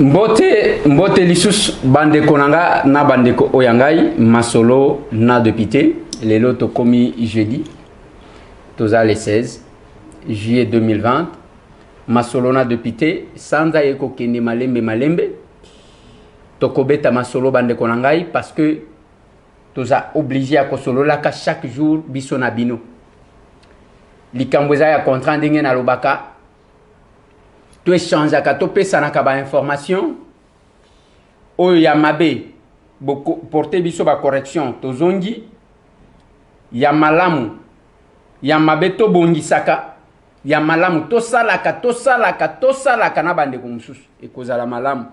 Mbote lisusu bandeko nanga na bandeko oyangai masolo na député lelo tokomi jeudi toza le 16 juillet 2020 masolo na député sanza yeko kende malembe tokobeta masolo bandeko nangai parce que toza obligé à kosolola ka chaque jour biso na bino likambo eza ya contrat ndenge na lobaka to échange ka to pesa na ka ba information oyo ya mabe boko porter biso ba correction to zongi ya malamu ya mabe to bongisaka ya malamu to salaka na bande ko mususu ekozala malamu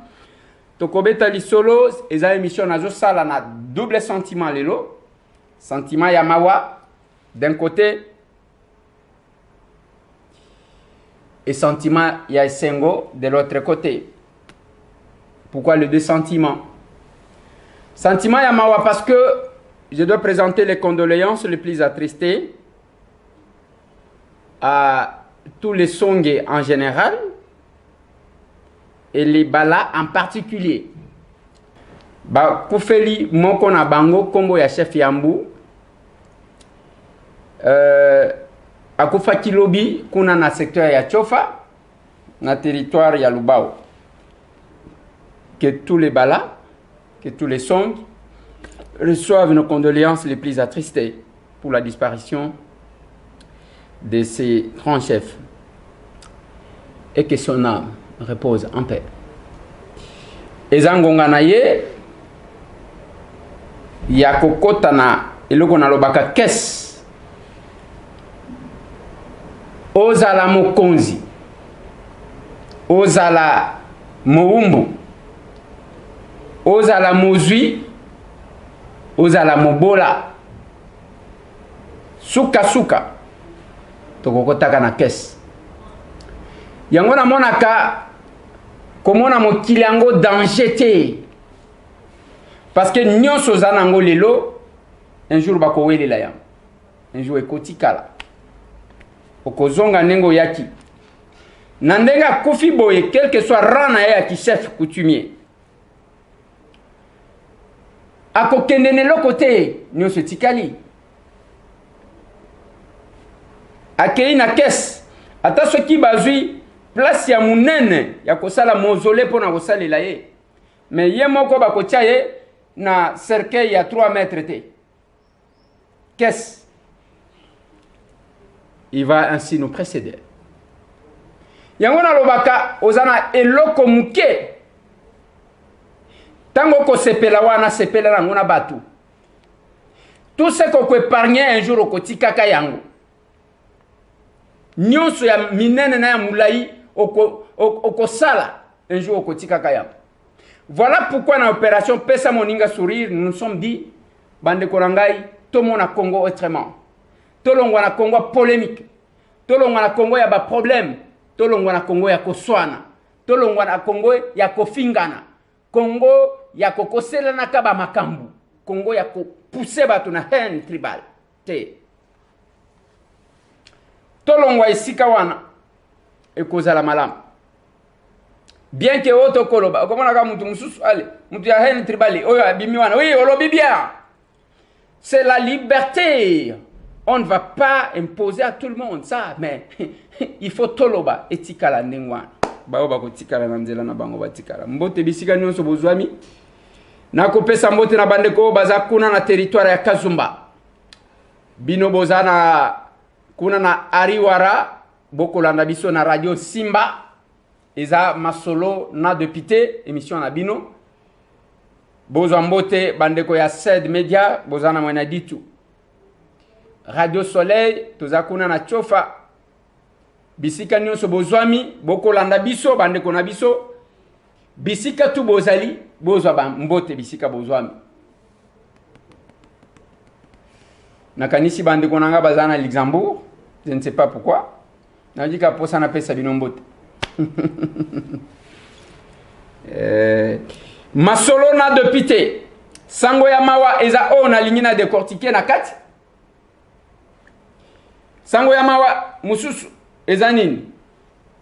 to kobeta lisolo eza émission nazo sala na double sentiment lelo sentiment ya mawa d'un côté et sentiment ya Sengo de l'autre côté. Pourquoi les deux sentiments? Sentiment ya mawa parce que je dois présenter les condoléances les plus attristées à tous les Songé en général et les Bala en particulier. Ba kufeli moko na bango kombo ya chef Yambu akufa kilobi kuna na secteur ya Chofa na territoire ya Lubao. Que tous les Bala, que tous les Song reçoivent nos condoléances les plus attristées pour la disparition de ces grands chefs et que son âme repose en paix. Ezangonga na ye ya kokota na eloko na lobaka kes ozala mokonzi ozala moumbu ozala mozwi ozala mobola suka tokokotaka na kes yango na monaka komona mokili yango danger te parce que nyonso za nango lelo un jour bakowelela yango un jour ekotikala okozonga nengo yaki na ndenge akufi boye quel que soit rang na ye ya chef coutumier akokende ne eloko te nyonso etikali akei na kese ata soki bazwi place ya munene ya kosala mausolée mpona kosalela ye mais ye moko bakotia ye na cercueil ya 3 mètres te kese il va ainsi nous précéder. Yangona lobaka ozana eloko muke. Tango ko sepela wana sepela ngona batu. Tout ce qu'on épargner un jour au kotika kayango. Nyonso ya minene na ya mulai oko sala un jour au kotika kayango. Voilà pourquoi dans l'opération Pesa Moninga Sourire nous nous sommes dit bande korangai tout mon a Congo autrement. Tolongwa na Congo polémique. Tolongwa na Congo ya ba problème. Tolongwa na Congo ya koswana. Tolongwa na Congo ya kofingana. Congo ya kokosela na kaba makambu. Congo ya pousser batu na haine tribal. Te. Tolongwa isika wana ekozala malamu. Bien que auto koloba, komona ka mutu mususu ale, mutu ya haine tribal oyo abimi wana. Oui, olobi bien. C'est la liberté. On ne va pas imposer à tout le monde ça, mais il faut toloba etikala ndengwana. Bao bako tikala na nzela na bango batikala. Mbote bisika nyonso bozwami. Na kopesa mbote na bandeko baza kuna na territoire ya Kazumba. Bino bozana kuna na Ariwara, bokolanda biso na radio Simba. Eza masolo na député émission na bino. Bozwa mbote bandeko ya SED Media, bozana mwana ditu. Radio Soleil, tozakuna na Chofa. Bisika nyonso bozwami, bokolanda biso, bandeko na biso. Bisika tu bozali, bozwa ba mbote bisika bozwami. Nakanisi bandeko nanga bazana Luxembourg, je ne sais pas pourquoi. Najika posa na pesa bino mbote. Masolo na député. Sango ya mawa eza o na lingina décortiquer na kati. Sango ya mawa mususu ezanini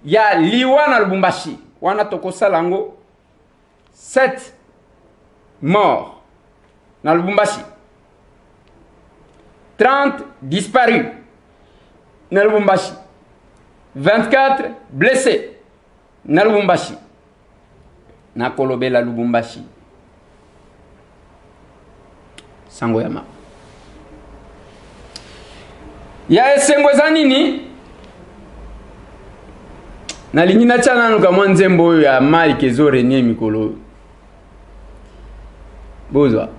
ya liwa na Lubumbashi wana tokosala ngo 7 morts dans Lubumbashi. 30 disparus dans Lubumbashi. 24 blessés dans Lubumbashi. Na kolobela Lubumbashi. Sangoyama. Ya esengo za nini? Na lingina chana nuka mwanzembo ya mali kezore nye mikolo. Bozwa.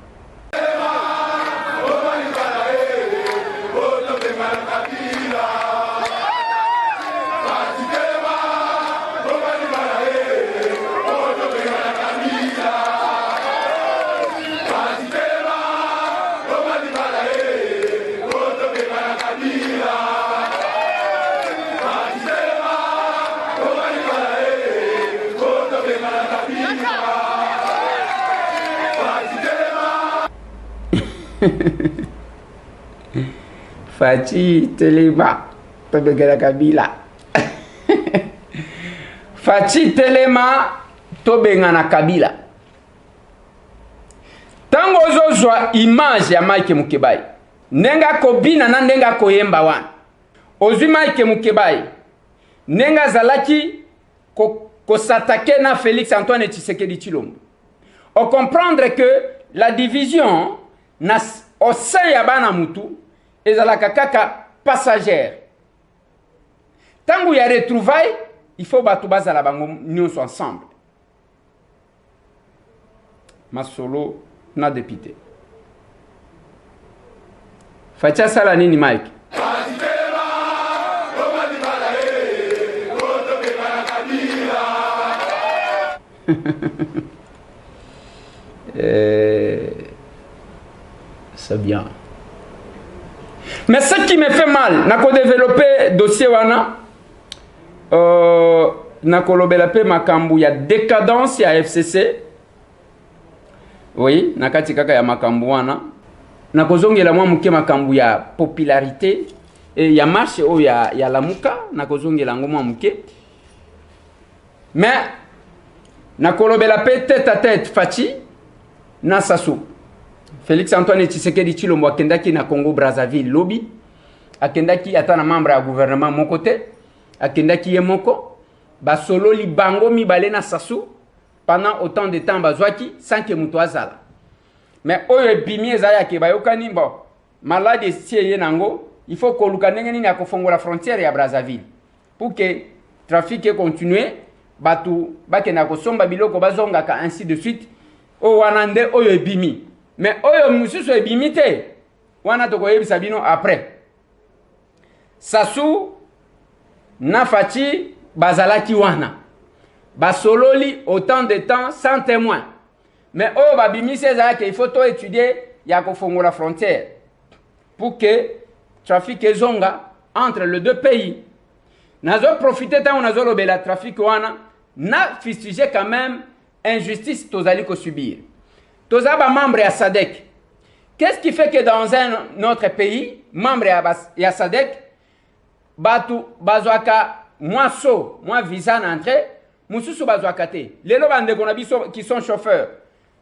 Fachi Telema tobengana Kabila. Fachi Telema tobengana Kabila. Tango ozozwa image ya Mike Mukebai nenga kobina na nenga koyemba wana ozwi Mike Mukebai nenga zalaki ko s'attaquer na Félix Antoine Tshisekedi Tshilombo. On comprendre que la division au sein ya bana mutu ezalaka kaka passagère. Tango ya retrouvailles, il faut batu bazala bango nyonso ensemble. Masolo na député. Fatia sala nini Mike? C'est bien. Mais ce qui me fait mal, nako développer dossier wana, nako lobelape makambu ya décadence ya FCC. Oui, nakati kaka ya makambu wana. Nako zongela mwa muke makambu ya popularité et ya marche o ya lamuka, nako zongela ngomwa muke. Mais nako lobelape tête à tête Fachi na Sassou. Félix Antoine Tshisekedi Tshilombo akendaki na Congo Brazzaville lobby, akendaki atana membre ya gouvernement mon côté, akendaki ye moko, ba solo li bango mibale na Sassou pendant autant de temps bazwaki sans que muto azala. Mais oyo ebimi ezaya ke bayokani mbo malade sieye nango, il faut ko luka ndenge nini akofongola frontière ya Brazzaville pour que trafic continue, batu bakena ko somba biloko bazonga ka ainsi de suite. O wanande oyo ebimi. Mais oyo mususu ebimi te. Wana toko yebisa bino après. Sassou na Fachi bazalaki wana. Basololi autant de temps sans témoin. Mais oyo babimi sezalaki il faut to étudier ya kofongola la frontière pour que trafic ezonga entre les deux pays. Nazo profiter tant nazo lobela trafic wana na fustiger quand même injustice tozali ko subir. Tozaba membre ya SADC. Qu'est-ce qui fait que dans un autre pays, membre ya SADC, batu bazwaka moins visa d'entrée, mususu bazwaka te. Lelo bande kona biso qui sont chauffeurs.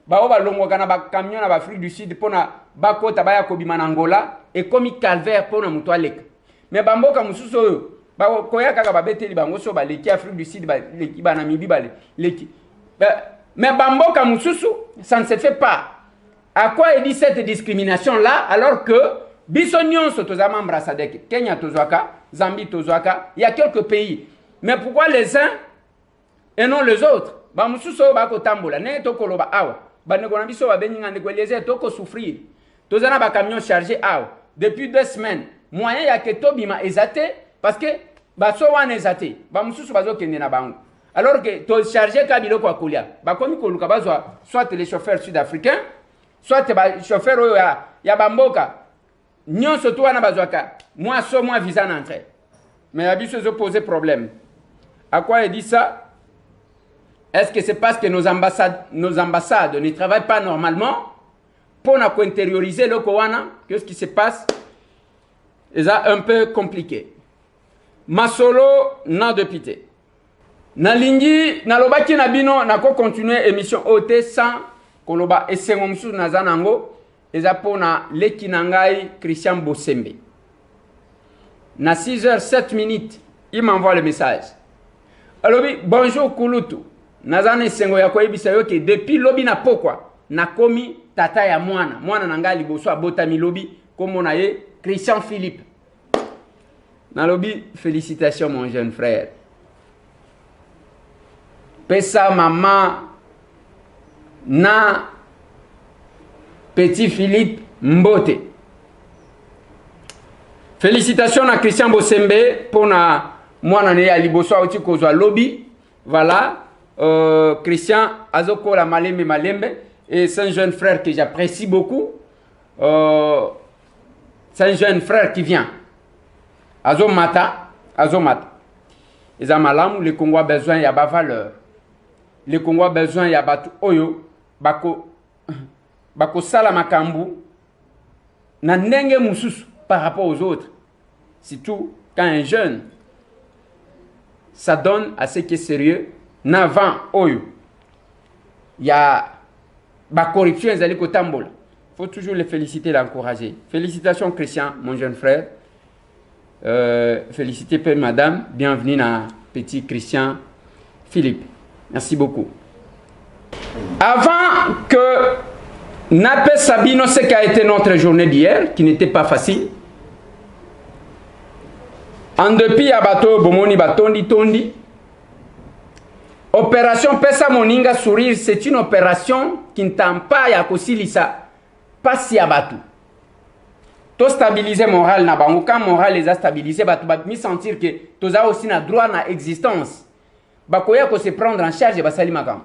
Ba o ba longo kana ba camion na ba Afrique du Sud pona ba kota ba ya kobima na Angola et comme calvaire pona muto aleka. Mais bamboka mususu oyo ba koya kaka ba beteli bango so ba leki Afrique du Sud ba leki ba Namibie ba leki. Mais bamboka mususu, ça ne se fait pas. À quoi est dit cette discrimination-là alors que Bissonion sotoza membre SADC, Kenya tozwaka, Zambie tozwaka, il y a quelques pays. Mais pourquoi les uns et non les autres? Ba mususu ba ko tambola, ne to koloba awa. Ba ne kona biso ba beninga ne kweleze to ko souffrir. Tozana ba camion chargé awa. Depuis 2 semaines, moyen ya ke to bima ezate parce que ba so wana ezate. Ba mususu bazo kende na bango. Alors que tu chargé kabilo kwa kulia. Ba komi ko luka bazwa soit les chauffeurs sud-africains, soit les chauffeurs ya bamboka. Nyon surtout wana bazwaka. Moi so moi visa d'entrée. Mais abiso zo poser problème. À quoi il dit ça? Est-ce que c'est parce que nos ambassades ne travaillent pas normalement pour intérioriser le Kowana? Qu'est-ce qui se passe? C'est un peu compliqué. Masolo n'a de pitié. Nalingi nalobaki na bino nako continuer émission OT sans koloba esengo musu nazanango eza pona leki na ngai Christian Bosembe. Na 6h07, il m'envoie le message. Alors bonjour Kulutu. Nazana esengo ya koyebisa yo ke depuis lobi na pokwa nakomi tata ya mwana na ngai liboso abotami lobi komona ye Christian Philippe. Nalobi félicitations mon jeune frère. Pesa maman na petit Philippe Mbote. Félicitations à Christian Bosembe pour na mwana ne ya liboso auti kozwa lobby. Voilà, Christian azoko la malembe et c'est un jeune frère que j'apprécie beaucoup. C'est un jeune frère qui vient. Azomata. Les Amalamu, le Congo a besoin y a ba valeur. Le Congo a besoin y a batu oyo bako sala makambu na ndenge mususu par rapport aux autres. Surtout quand un jeune ça donne à ce qui est sérieux. N'avant oyo y a ba corruption ezali kotambola. Faut toujours les féliciter, l'encourager. Félicitations Christian, mon jeune frère. Félicitez Père Madame. Bienvenue à petit Christian Philippe. Merci beaucoup. Avant que Nape Sabino, ce qui a été notre journée d'hier, qui n'était pas facile, en dépit à bateau Bomoni Tondi, opération Pesa Moninga Sourire, c'est une opération qui ne tend pas à Kosilisa, pas si à bateau. To stabiliser moral na bango, quand moral les a stabilisés, bateau va me sentir que tu as aussi un droit à existence. Bakoya ko se prendre en charge basali makam.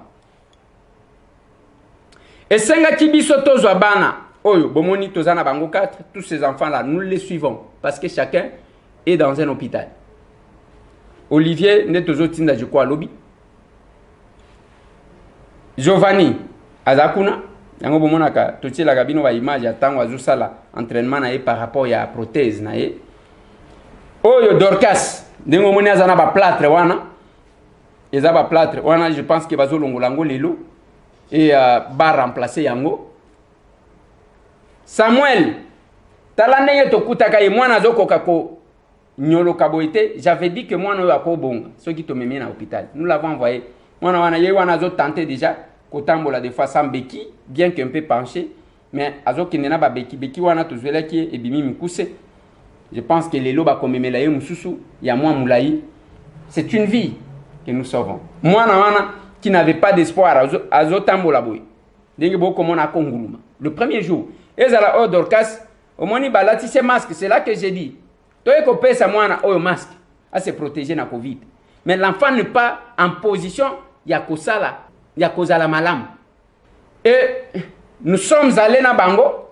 Et senga kibiso tozwa bana oyo bomoni tozana bango 4, tous ces enfants là nous les suivons parce que chacun est dans un hôpital. Olivier ne tozotinda je crois lobby. Giovanni azakuna yango bomona ka totila kabino ba image atango azusala entraînement na par rapport ya prothèse na ye. Oyo Dorcas ndengo moni azana ba plâtre wana. Les aba plâtre wana je pense que bazo longolango lelo et ba remplacer yango. Samuel talane to kutaka ye mwana zokoka ko nyolo kaboite, j'avais dit que mwana yo akobonga ceux qui te memi na hôpital. Nous l'avons envoyé. Mwana wana ye wana zo tenté déjà kotambola des fois sans béquille, bien qu'un peu penché, mais azo kinena ba béquille wana to zwela ki e bimi mikuse. Je pense que lelo ba komemela ye mususu ya mwa mulayi. C'est une vie que nous sauvons. Moi, qui n'avait pas d'espoir, le premier jour, c'est masque, c'est là que j'ai dit, masque, à se protéger na Covid. Mais l'enfant n'est pas en position, il y a la malam. Et nous sommes allés na bango,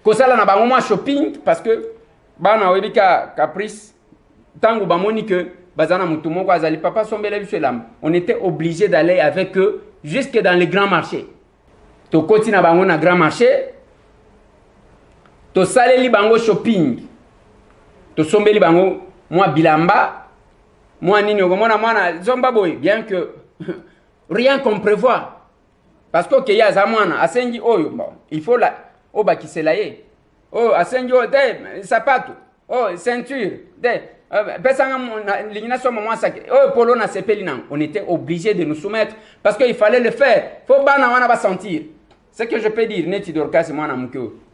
kosala na bango moi shopping, parce que, bana webika caprice, tango bamoni que, on était obligé d'aller avec eux jusque dans les grands marchés. To koti na bango na grand marché, to saleli bango shopping, to sombeli bango moi bilamba, moi nini ogomona mwana zomba boy, bien que rien qu'on prévoit. Parce que okay, ya zamwana asengi oyo, bon, il faut la oba kiselaye. Oh asengi o de sapato, oh ceinture, de on était obligé de nous soumettre parce qu'il fallait le faire. Faut pas sentir. Ce que je peux dire, Neti Dorcas, moi,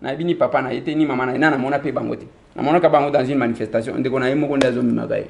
na bini papa na été ni maman na na mona pe bangote. Na mona ka bango dans une manifestation, on a eu mon dazo mi magaye.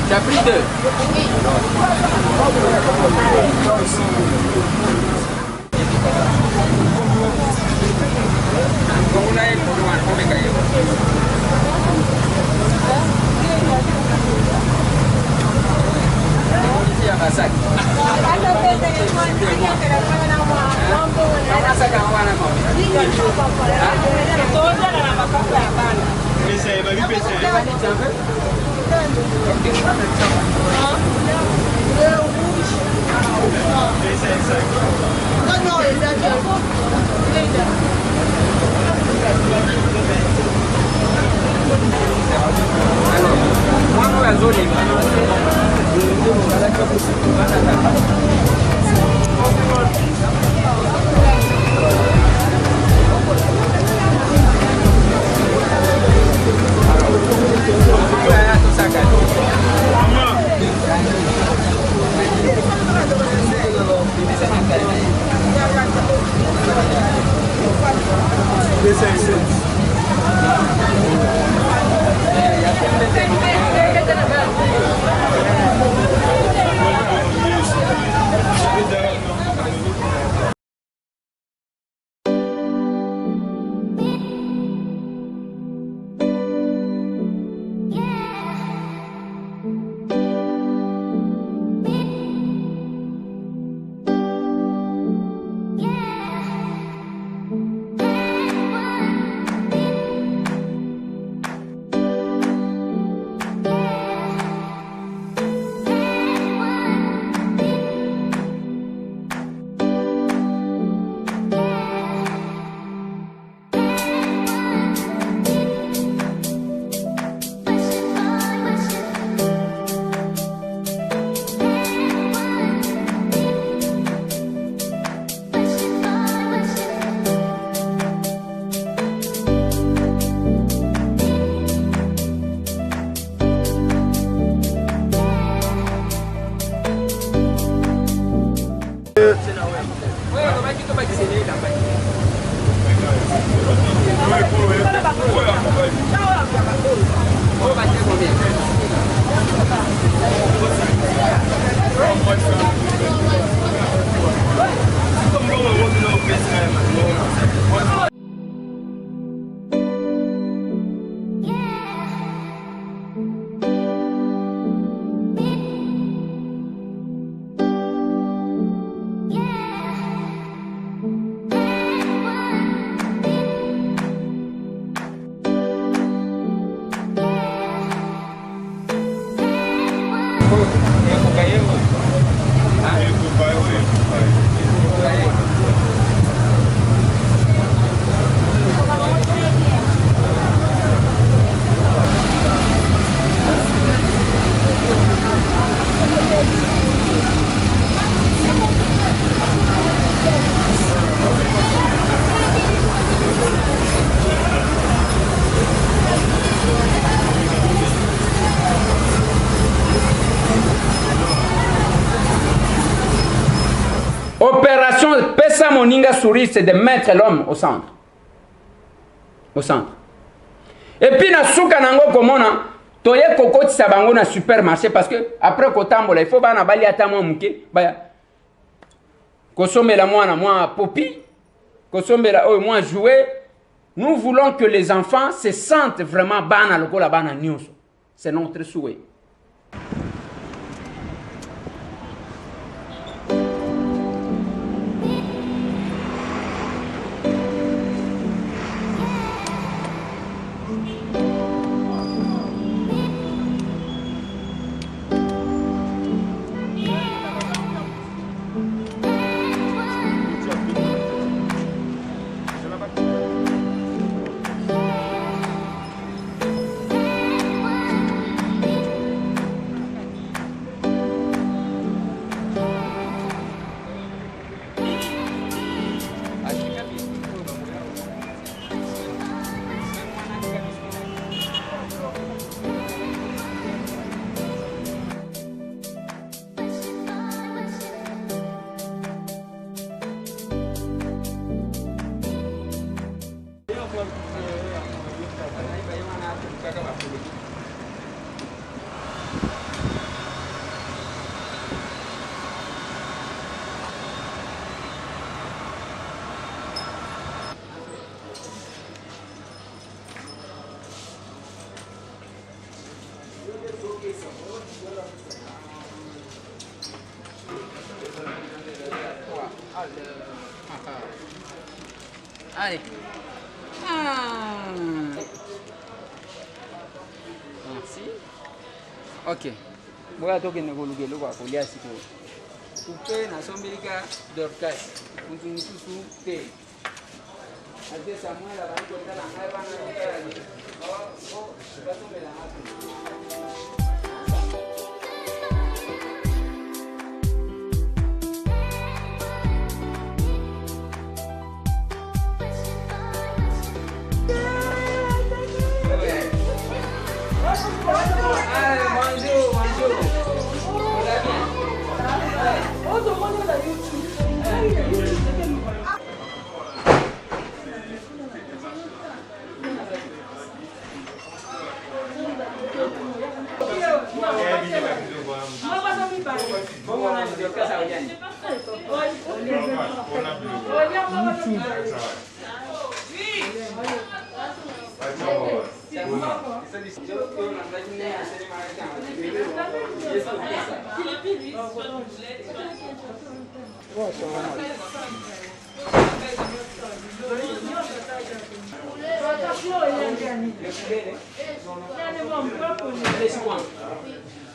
Tu as pris deux. Opération Pesa Moninga Souris, c'est de mettre l'homme au centre. Au centre. Et puis, na souka nango komona, toye kokoti sabango na supermarché parce que après kotambola, il faut bana bali atamo muke, baya. Kosombela moi popi, kosombela moi jouer. Nous voulons que les enfants se sentent vraiment bana lokola bana news. C'est notre souhait. Allez. Merci. Ok. Boya toke negolugelo kwa kulia siku. Tupe na sombelika Dorcas. Mtu msusu te. Ate Samuel abaniko tala ngai bana. Oh, basombela hapo.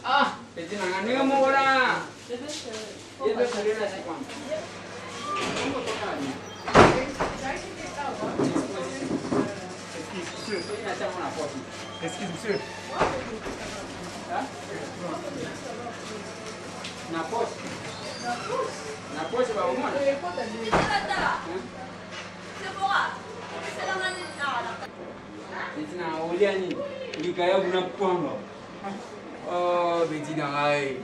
Ah, petit nanga mo wala. Yedo salina sikwa. Excuse monsieur. Na poche. Na poche ba umona. Betina oliani likaya kuna kwamba. Oh, Betina ngai.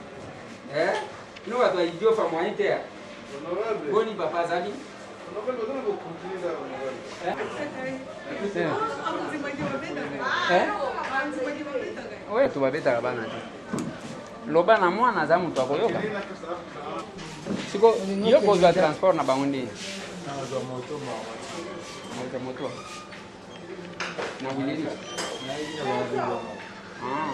No wa to idio fa mo inter. Honorable. Boni papa zali. Honorable dona ko continuer là honorable. Oui, tu vas beta bana. Loba na mwana za mtu akoyoka. Siko yo ko za transport na bangundi. Na za moto mama. Na moto. Na wili. Ah.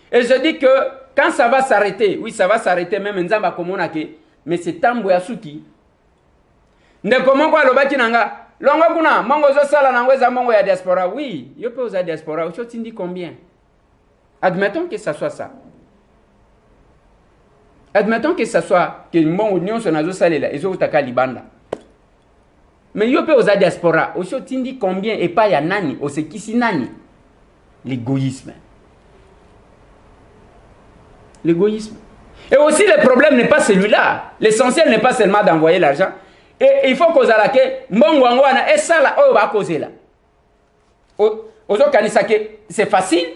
Et je dis que quand ça va s'arrêter, oui, ça va s'arrêter même nzamba komona ke, mais c'est tambo ya suki. Ne comment quoi lobaki nanga, longo kuna, mongo zo sala nango za mongo ya diaspora. Oui, yo peux osa diaspora, tu tindi combien? Admettons que ça soit ça. Admettons que ça soit que mongo nyonso nazo salela, ezo utaka libanda. Mais yo peux osa diaspora, oso tindi combien et pas ya nani, osekisi nani? L'égoïsme. L'égoïsme. Et aussi, le problème n'est pas celui-là. L'essentiel n'est pas seulement d'envoyer l'argent. Et il faut qu'on a que et ça là, on va causer là. C'est facile.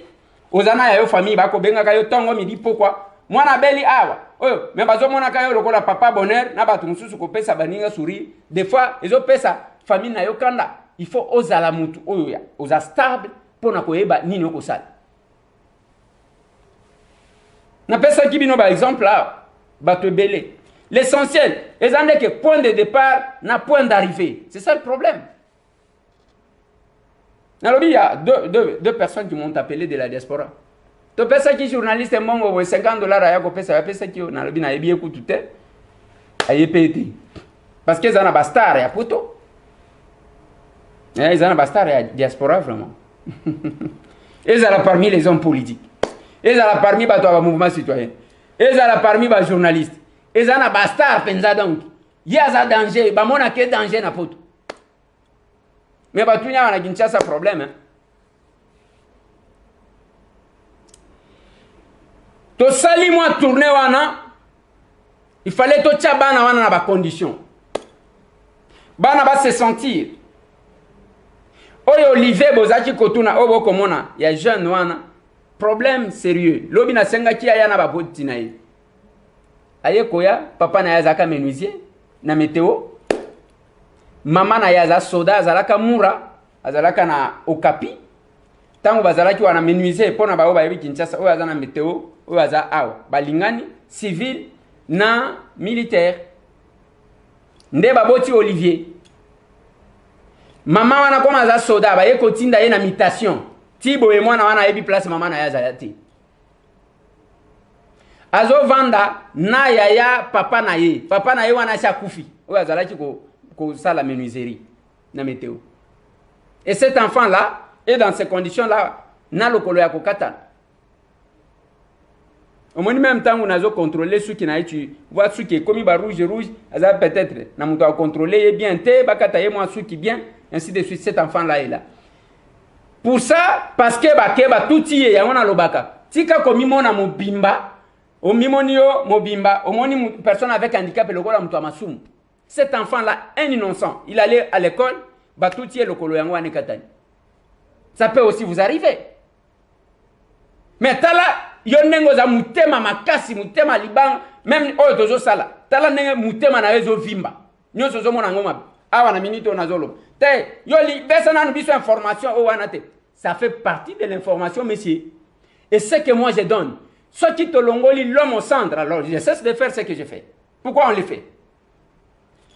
Aux ana yo famille ba ko benga kayo tongo midi pourquoi? Moi na beli awa. Oh, mais bazo mona kayo lokola papa bonheur na batu mususu ko pesa baninga sourire. Des fois, ils ont pesa famille na yo kanda. Il faut ozala mutu oyo ya, oza stable pour na koyeba nini ko sala. Na pesa kibino par exemple là, bato belé. L'essentiel, ils ont que point de départ na point d'arrivée. C'est ça le problème. Il y a deux personnes qui m'ont appelé de la diaspora. Tu penses que journaliste mongo $50 à yako pesa qui na lobi na ebi ekutute ayepete. Parce qu'ils ont un bastard ya poto. Ils ont un bastard ya diaspora vraiment. Ils sont parmi les hommes politiques. Ils sont parmi les mouvements citoyens. Ils sont parmi les journalistes. Ils sont un bastard penza donc. Il y a un danger, ba mona ke danger na poto. Mais bah, tu n'as pas de problème. Hein. To sali moi tourner wana, il fallait to tia bana wana na ba condition. Bana ba se sentir. Oyo Olivier bozaki kotuna obo komona, ya jeune wana, problème sérieux. Lobi na senga ki aya na ba boti na ye. Aye koya, papa na yazaka menuisier na météo. Mama na yaza soda azalaka mura azalaka na okapi tango bazalaki wana menuisier pona ba oba yebi Kinshasa oyo azana météo oyo aza awa balingani civil na militaire nde baboti Olivier mama wana koma aza soda ba ye kotinda ye na mutation tibo e mwana wana yebi place mama na yaza yati azo vanda na yaya papa na ye wana cha kufi oyo azalaki ko ça la menuiserie na météo. Et cet enfant là est dans ces conditions là na lokolo ya kokata. Au moins même temps on a contrôler ceux qui na tu vois ceux qui comme ba rouge ça peut-être na muto a contrôler bien te bakata ye moi ceux qui bien ainsi de suite cet enfant là est là. Pour ça parce que ba tout yé ya ona lobaka. Tika komi mona mobimba o mimonio mobimba o moni personne avec handicap et lokola muto amasumu. Cet enfant-là, un innocent, il allait à l'école, batouti le kolo yango ane katani. Ça peut aussi vous arriver. Mais tala, yo nengo za mutema makasi mutema libanga même oyo tozo sala tala ndenge mutema na ezo vimba nyonso zo mona ngoma awa na minute na zolo te yo li besa na biso information o wana te ça fait partie de l'information monsieur et ce que moi je donne ceux qui te longoli l'homme au centre alors je cesse de faire ce que je fais pourquoi on le fait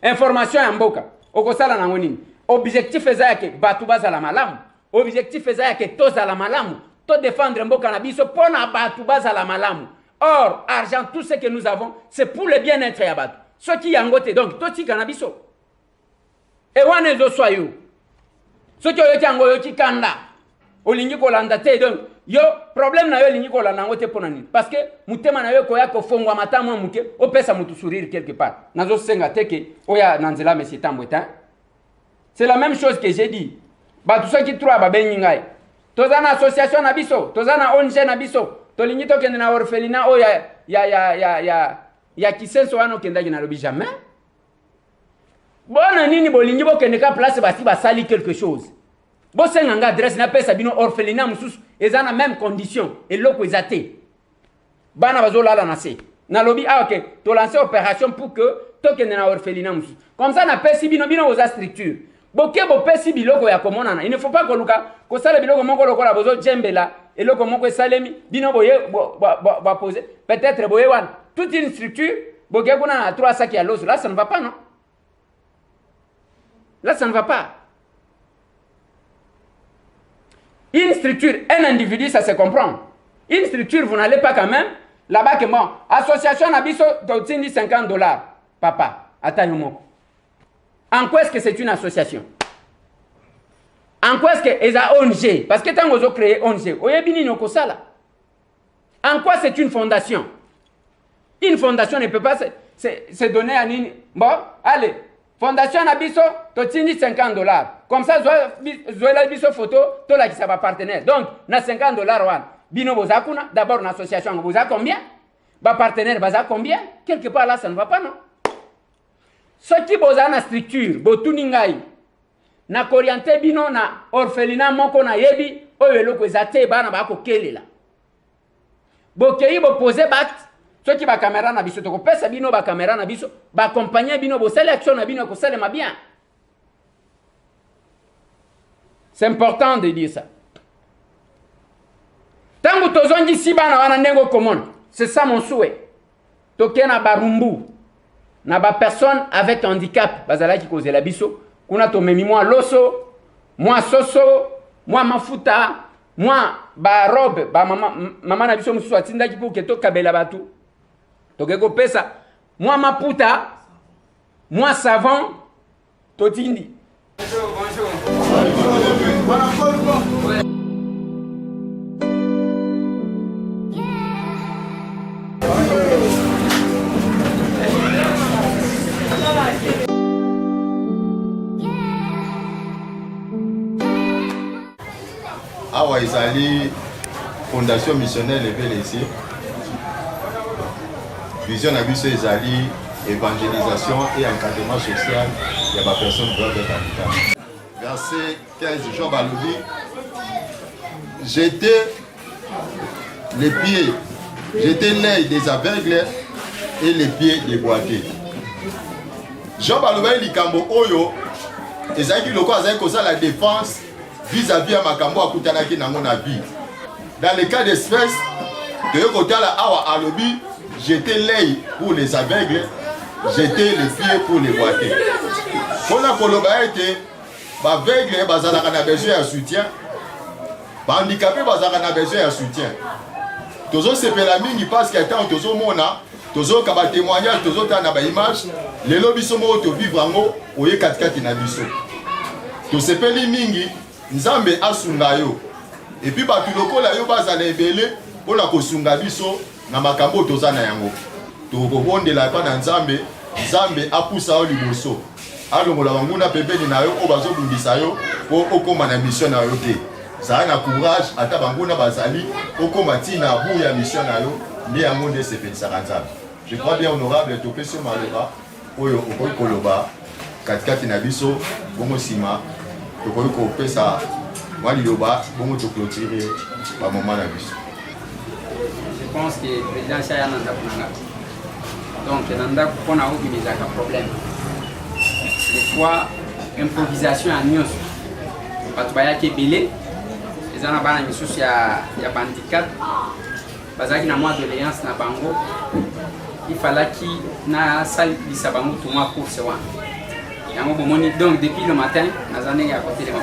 information ya mboka okosala nango nini objectif eza yake batu bazala malamu objectif eza yake tozala malamu to défendre mboka na biso pona batu bazala malamu or argent tout ce que nous avons c'est pour le bien-être ya batu ceux qui yangote donc to tika na biso e wana ezo soyo ceux qui oyoki yango yoki kanda olingi kolanda te donc yo problème na yo lingi kolanda yango te pona nini parce que mutema na yo koya kofongwa matamwa muke opesa mutu sourire quelque part nazo senga teke oya nanzela monsieur Tambweta. C'est la même chose que j'ai dit. Batu ceux qui trouvent babenyi ngai. Tozana association na biso, tozana ONG na biso. Tolingi to kende na orphelinat o ya kisenso wana kenda na lobi jamais. Bona nini bolingi bo kende ka place basi basali quelque chose. Bo senga nga adresse na pesa bino orphelinat mususu ezana même condition et loko ezate. Bana bazolala na se. Na lobi ah OK, to lancer opération pour que to kende na orphelinat mususu. Comme ça na pesi bino aux structure. Boke bo pesi biloko ya komonana. Il ne faut pas koluka ko sala biloko moko lokola bozo djembela eloko moko esalemi bino boye ba poser peut-être boye wan toute une structure boke kuna na 3 sacs ya loso là ça ne va pas non. Là ça ne va pas. Une structure, un individu ça se comprend. Une structure vous n'allez pas quand même là-bas que bon association na biso totindi $50 papa attends moko. En quoi est-ce que c'est une association? En quoi est-ce que c'est une ONG? Parce que tant que vous créez ONG, en quoi c'est une fondation? Une fondation ne peut pas se donner à une... Bon, allez, fondation Abisso, tu as $50. Comme ça, vous avez une photo, tu as qui va partenaire. Donc, na $50, bino bozakuna, d'abord une association, vous avez combien? Ba partenaire, vous avez combien? Quelque part là, ça ne va pas, non? Ceux qui boza na structure, botuningai, na koriente bino na orphelinat moko na yebi, oyo eloko ezate bana bako kelela. Bokei bo poser bat, ceux qui ba caméra na biso toko pesa bino ba caméra na biso, ba accompagner bino bo sélection na bino ko salema bien. C'est important de dire ça. Tangu tozongi si bana wana ndengo komona, c'est ça mon souhait. Tokena barumbu. Na ba personne avec handicap bazala ki cause la biso kuna to memi moi loso moi soso moi mafuta moi ba robe ba mama na biso mususu atinda ki pour que to kabela batu to ke ko pesa moi maputa moi savon to tindi. Bonjour. Awa ezali fondation missionnaire Levelesi. Vision na biso ezali évangélisation et encadrement social ya ba personnes doivent être handicapées. Verset 15 Job alobi j'étais les pieds, j'étais l'œil des aveugles et les pieds des boités. Job alobi likambo oyo ezali loko azali kosa la défense vis-à-vis à makambo akutanaki nango na vie. Dans le cas d'espèce, de yokotala awa alobi, j'étais l'œil pour les aveugles, j'étais les pieds pour les boités. Kona koloba ete ba aveugle bazalaka na besoin de soutien, ba handicapé bazalaka na besoin de soutien. Tozo sepela mingi parce que tant tozo mona, tozo ka ba témoignage, tozo ta na ba image, lelo biso mo to vivre ngo oye katikati na biso. To sepeli mingi Nzambe asunga yo. Et puis batu lokola yo bazala ebele pona kosunga biso na makambo toza na yango. To kobondela pa na Nzambe, Nzambe apusa yo liboso. Alongola banguna pembeni na yo o bazobundisa yo po okoma na mission na yo te. Zala na courage ata banguna bazali okoma tina bu ya mission na yo ni yango nde sepelisaka Nzambe. Je crois bien honorable to peso maloba oyo okoki koloba katikati na biso bongo sima. Tokoki kopesa mwa liloba bongo to clôturer ba moment na biso. pense que le président Chaya Nanda Kunanga. Donc, Nanda Kuna Obi Mizaka problème. Des fois, improvisation à Nyos. Batubaya qui est belé. Les gens ont mis il y a bandicat. Parce qu'il y a un mois de doléance na bango. Il fallait qu'il y ait une salle de sabango pour moi pour ce soir. Donc, depuis le matin, nous avons à côté de moi.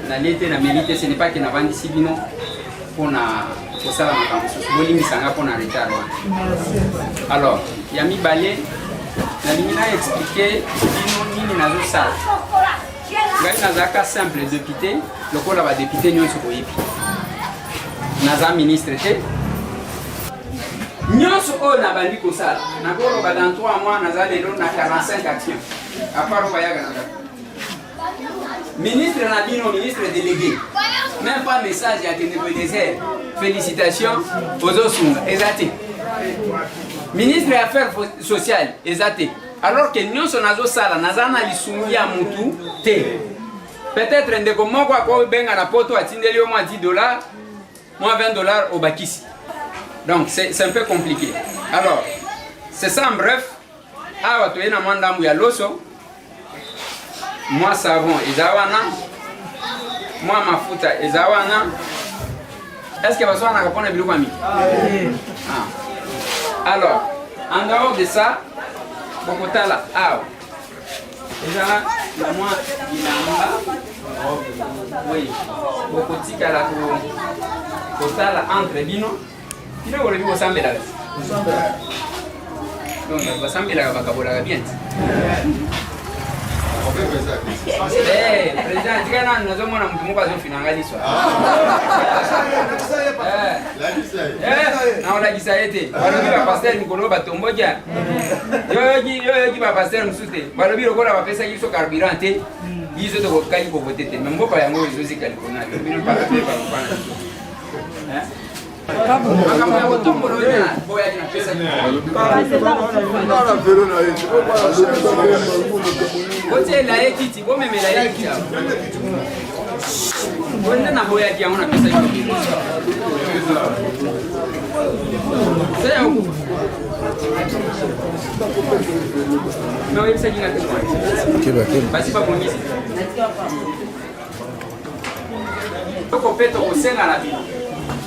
Nous avons été dans la mérite, ce n'est pas que nous avons dit bino pour ça, nous avons retard. Alors, il y a mis balai, nous avons expliqué bino ni nazo sala. Nous avons simple député, le col va député nous sommes ici. Nous avons ministre. Nous sommes na bandi kosala. Na goro dans 3 mois, nous avons 45 actions. À part ministre Nabino, ministre délégué. Même pas message à Ténébreux désert. Félicitations aux Osunga. Exacté. Ministre des Affaires sociales. Exacté. Alors que nous sommes à Sala, nous avons l'issumi à Moutou. Peut-être un décommon quoi qu'on benga na poto à Tindeli au moins $10, moins $20 au Bakissi. Donc c'est un peu compliqué. Alors, c'est ça en bref. Ah, tu es dans mon dame ya loso. Moi savon ezawana. Moi mafuta ezawana. Est-ce que vous avez répondu à biloko ami? Alors, en dehors de ça, bokotala ah. Déjà la moi ilamba. Oui. Bokotika la kotala entre bino. Kilo ko lebi osambela. Donc, on va s'embêter là, on va bien. Eh, président, tu as un nous avons un petit peu de finalisme. On a dit ça été. On a passer Nicolas Batombodia. Yo passer Msoute. Balobi le gola va faire ça il faut carburant. Ils sont de Kayi pour voter. Même pas yango ils aussi Californie. Ils ne pas faire pas.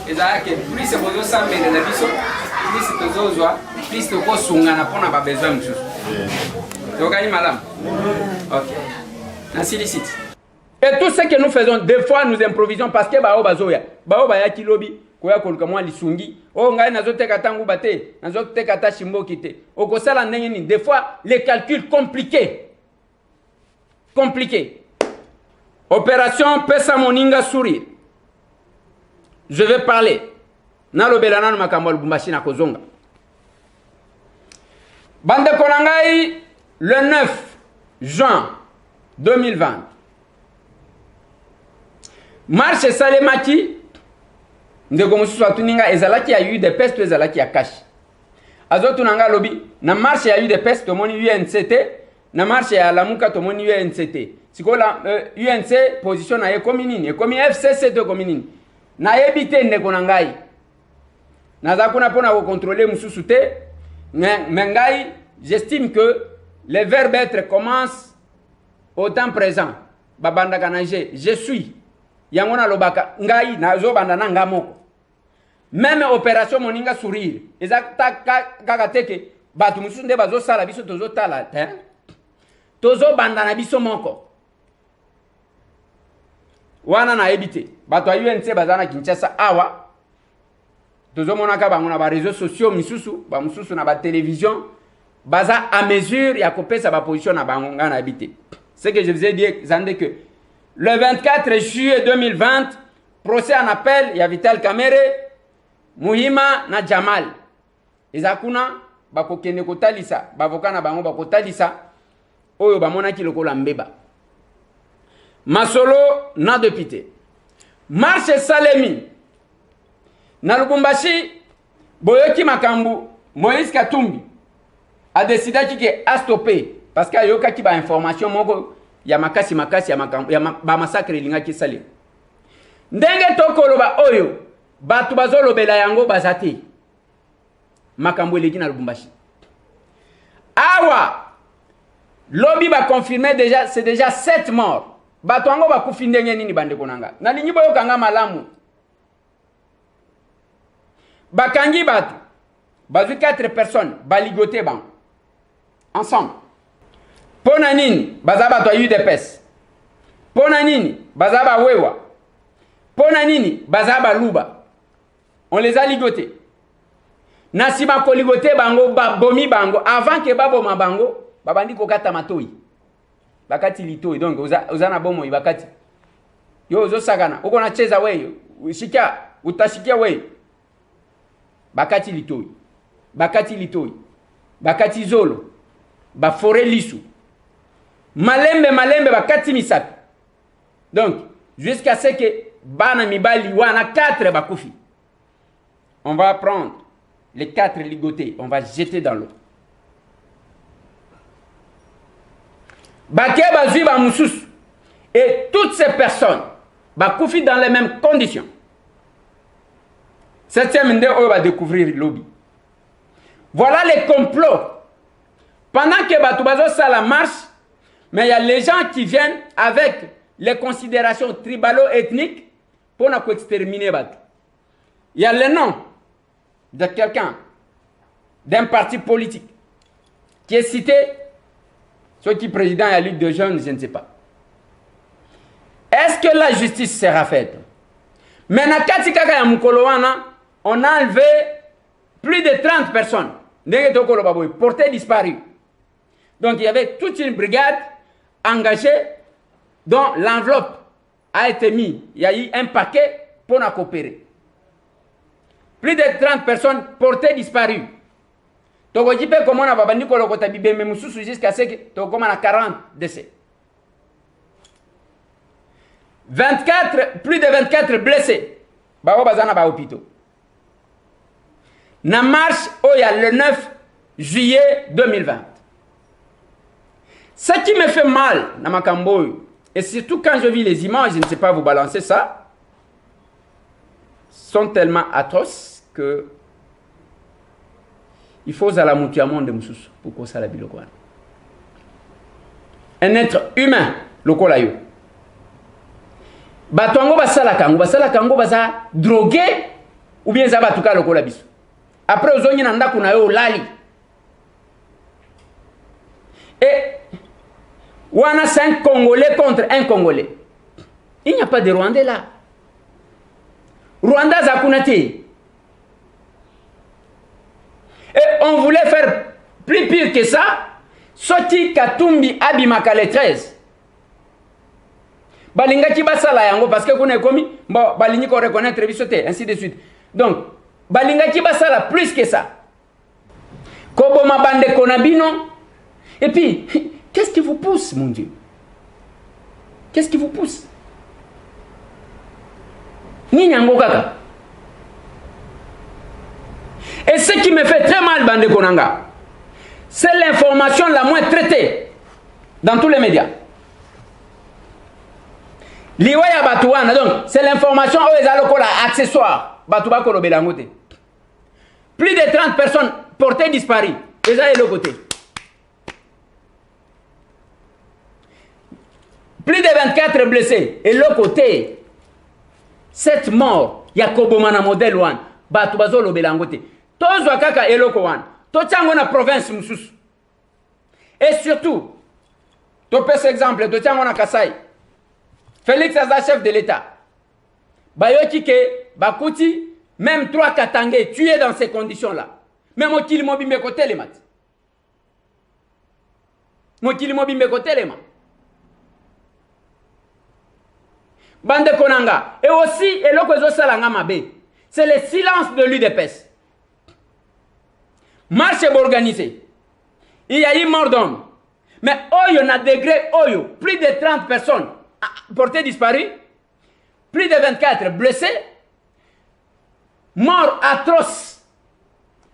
Et plus c'est besoin ça mais la biso plus c'est besoin plus de quoi sungana pour n'a besoin de choses. Donc allez madame. OK. Ainsi les sites. Et tout ce que nous faisons des fois nous improvisons parce que bao bazoya. Bao baya kilobi koya koluka mwa lisungi. O ngai nazote katangu bate, nazote kata shimbo kite. Okosala ndenge ni des fois les calculs compliqués. Opération Pesa Moninga sourire. Je vais parler. Nalo belana no makambo Lubumbashi na kozonga. Bande Konangai le 9 juin 2020. Marche Salemaki ndeko mususu atuninga ezalaki ya eu des pestes ezalaki ya cash. Azotu nanga lobi na marche ya eu des pestes tomoni UNCT na marche ya Lamuka tomoni UNCT. Sikola UNC position na ekomi nini? Ekomi FCC to kominini. Na ebite ndeko nangai naza kuna pona ko contrôler mususu te mengai j'estime que le verbe être commence au temps présent babanda kanaje je suis yangona lobaka ngai nazo banda na ngamoko même opération moninga sourire ezakta kaka teke batu mususu nde bazo sala biso tozo tala tozo banda na biso moko wana na ebite bato a UNC bazana Kinshasa awa tozo monaka bango na ba réseaux sociaux misusu ba mususu na ba télévision baza à mesure ya kopesa ba position na bango ngana ebite. Ce que je vous ai dit zande que le 24 juillet 2020 procès en appel ya Vital Kamerhe Muhima na Jamal ezakuna bakokende kotalisa bavoka na bango bakotalisa oyo bamonaki lokola mbeba Masolo na député. Marche Salemi. Na Lubumbashi, Boyoki Makambu, Moïse Katumbi a décidé qu'il a stoppé parce qu'il y a eu ba information moko ya makasi ya makambu ya ba massacre linga ki sali. Ndenge tokoloba oyo batu bazolobela yango bazati. makambo eleki na Lubumbashi. Awa lobby va confirmer déjà, c'est déjà 7 morts. Bato yango bakufi ndenge nini bandeko nanga. Na lingi boyokanga malamu. Bakangi bato. Bazwi 4 personnes baligoté ban. Ensemble. Pona nini baza bato ya UDPS. Pona nini baza ba wewa. Pona nini baza ba luba. On les a ligotés. Nasi ba ko ligoté bango ba bomi bango avant que baboma bango babandi ko kata matoi. Bakati litoi donc ozana bomo bakati. Yo ozo sagana uko na cheza wewe ushikia utashikia wewe. Bakati litoi. Bakati litoi. Bakati zolo. Ba forêt lisu. Malembe bakati misapi. Donc jusqu'à ce que bana mibali wana 4 bakufi. On va prendre les 4 ligotés, on va jeter dans l'eau. Baké bazui ba mususu. Et toutes ces personnes bakufi dans les mêmes conditions. Septième nde on va découvrir lobby. Voilà les complots. Pendant que Batou Bazo ça la marche, mais il y a les gens qui viennent avec les considérations tribalo-ethniques pour nous exterminer Batou. Il y a le nom de quelqu'un, d'un parti politique, qui est cité, soit qui est président de la Ligue de jeunes, je ne sais pas. Est-ce que la justice sera faite? Maintenant, on a enlevé plus de 30 personnes. Portées disparues. Donc il y avait toute une brigade engagée dont l'enveloppe a été mise. Il y a eu un paquet pour nous coopérer. Plus de 30 personnes portées disparues. Donc on dit comment on a babandi kolokota bibembe mususu jusqu'à ce que to comme on a 40 décès. 24 plus de 24 blessés. Babo bazana ba hôpitaux. Na marche oya le 9 juillet 2020. Ce qui me fait mal dans ma Camboy, et surtout quand je vis les images, je ne sais pas vous balancer ça, sont tellement atroces que il faut à la moutiamon de Moussous pour qu'on s'ala bilokwan. Un être humain, lokola yo. Batongo basala kango basa drogué ou bien zaba tuka lokola biso. Après aux onyina ndaku na yo lali. Et wana 5 Congolais contre un Congolais. Il n'y a pas de Rwandais là. Rwanda zakunati. Et on voulait faire plus pire que ça. Soti Katumbi Abimaka les 13. Balinga ki basala yango parce que kone komi bon balingi ko reconnaître bisoté ainsi de suite. Donc balinga ki basala plus que ça. Kobo mabande konabino. Et puis qu'est-ce qui vous pousse mon Dieu? Qu'est-ce qui vous pousse? Nini yango kaka. Et ce qui me fait très mal, Bande Konanga, c'est l'information la moins traitée dans tous les médias. Liwaya Batouana, donc, c'est l'information où les allocola accessoires. Batouba Kolobelangote. Plus de 30 personnes portées disparues. Déjà, et le côté. Plus de 24 blessés. Et le côté. 7 morts. Yakobo Mana modèle 1. Batoubazo Lobelangote. Tozwa kaka eloko wana. Tochango na province mususu. Et surtout, to pese exemple, tochango na Kasai. Félix Aza, chef de l'État. Bayoki ke bakuti même 3 Katangais tués dans ces conditions-là. Mais mokili mobimbe kote le mat. Mokili mobimbe kote le mat. Bande Konanga. Et aussi, eloko ezo salanga mabe. C'est le silence de l'UDPS. Marche organisée. Il y a eu mort d'homme. Mais Oyo n'a degré Oyo. Plus de 30 personnes portées disparues. Plus de 24 blessés. Mort atroce.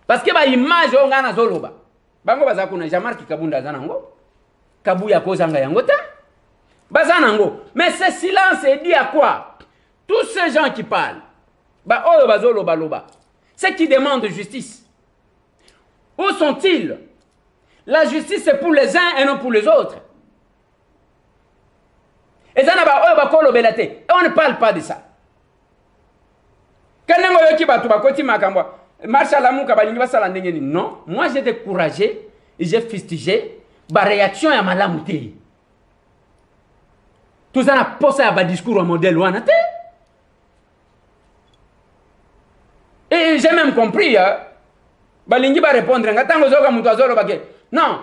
Parce que l'image on a zoloba. Bango bazakuna jamarki kabunda zanango. Kabuya kozanga yangota. Bazanango. Mais ce silence est dit à quoi? Tous ces gens qui parlent. Ba Oyo bazoloba loba. Ceux qui demandent justice. Où sont-ils? La justice, c'est pour les uns et non pour les autres. Et ça, on ne parle pas de ça. Non, moi j'ai découragé, j'ai fustigé, la réaction à ma lamouté. Tout ça n'a pas ça à discours au modèle ou et j'ai même compris, balingi va répondre, non,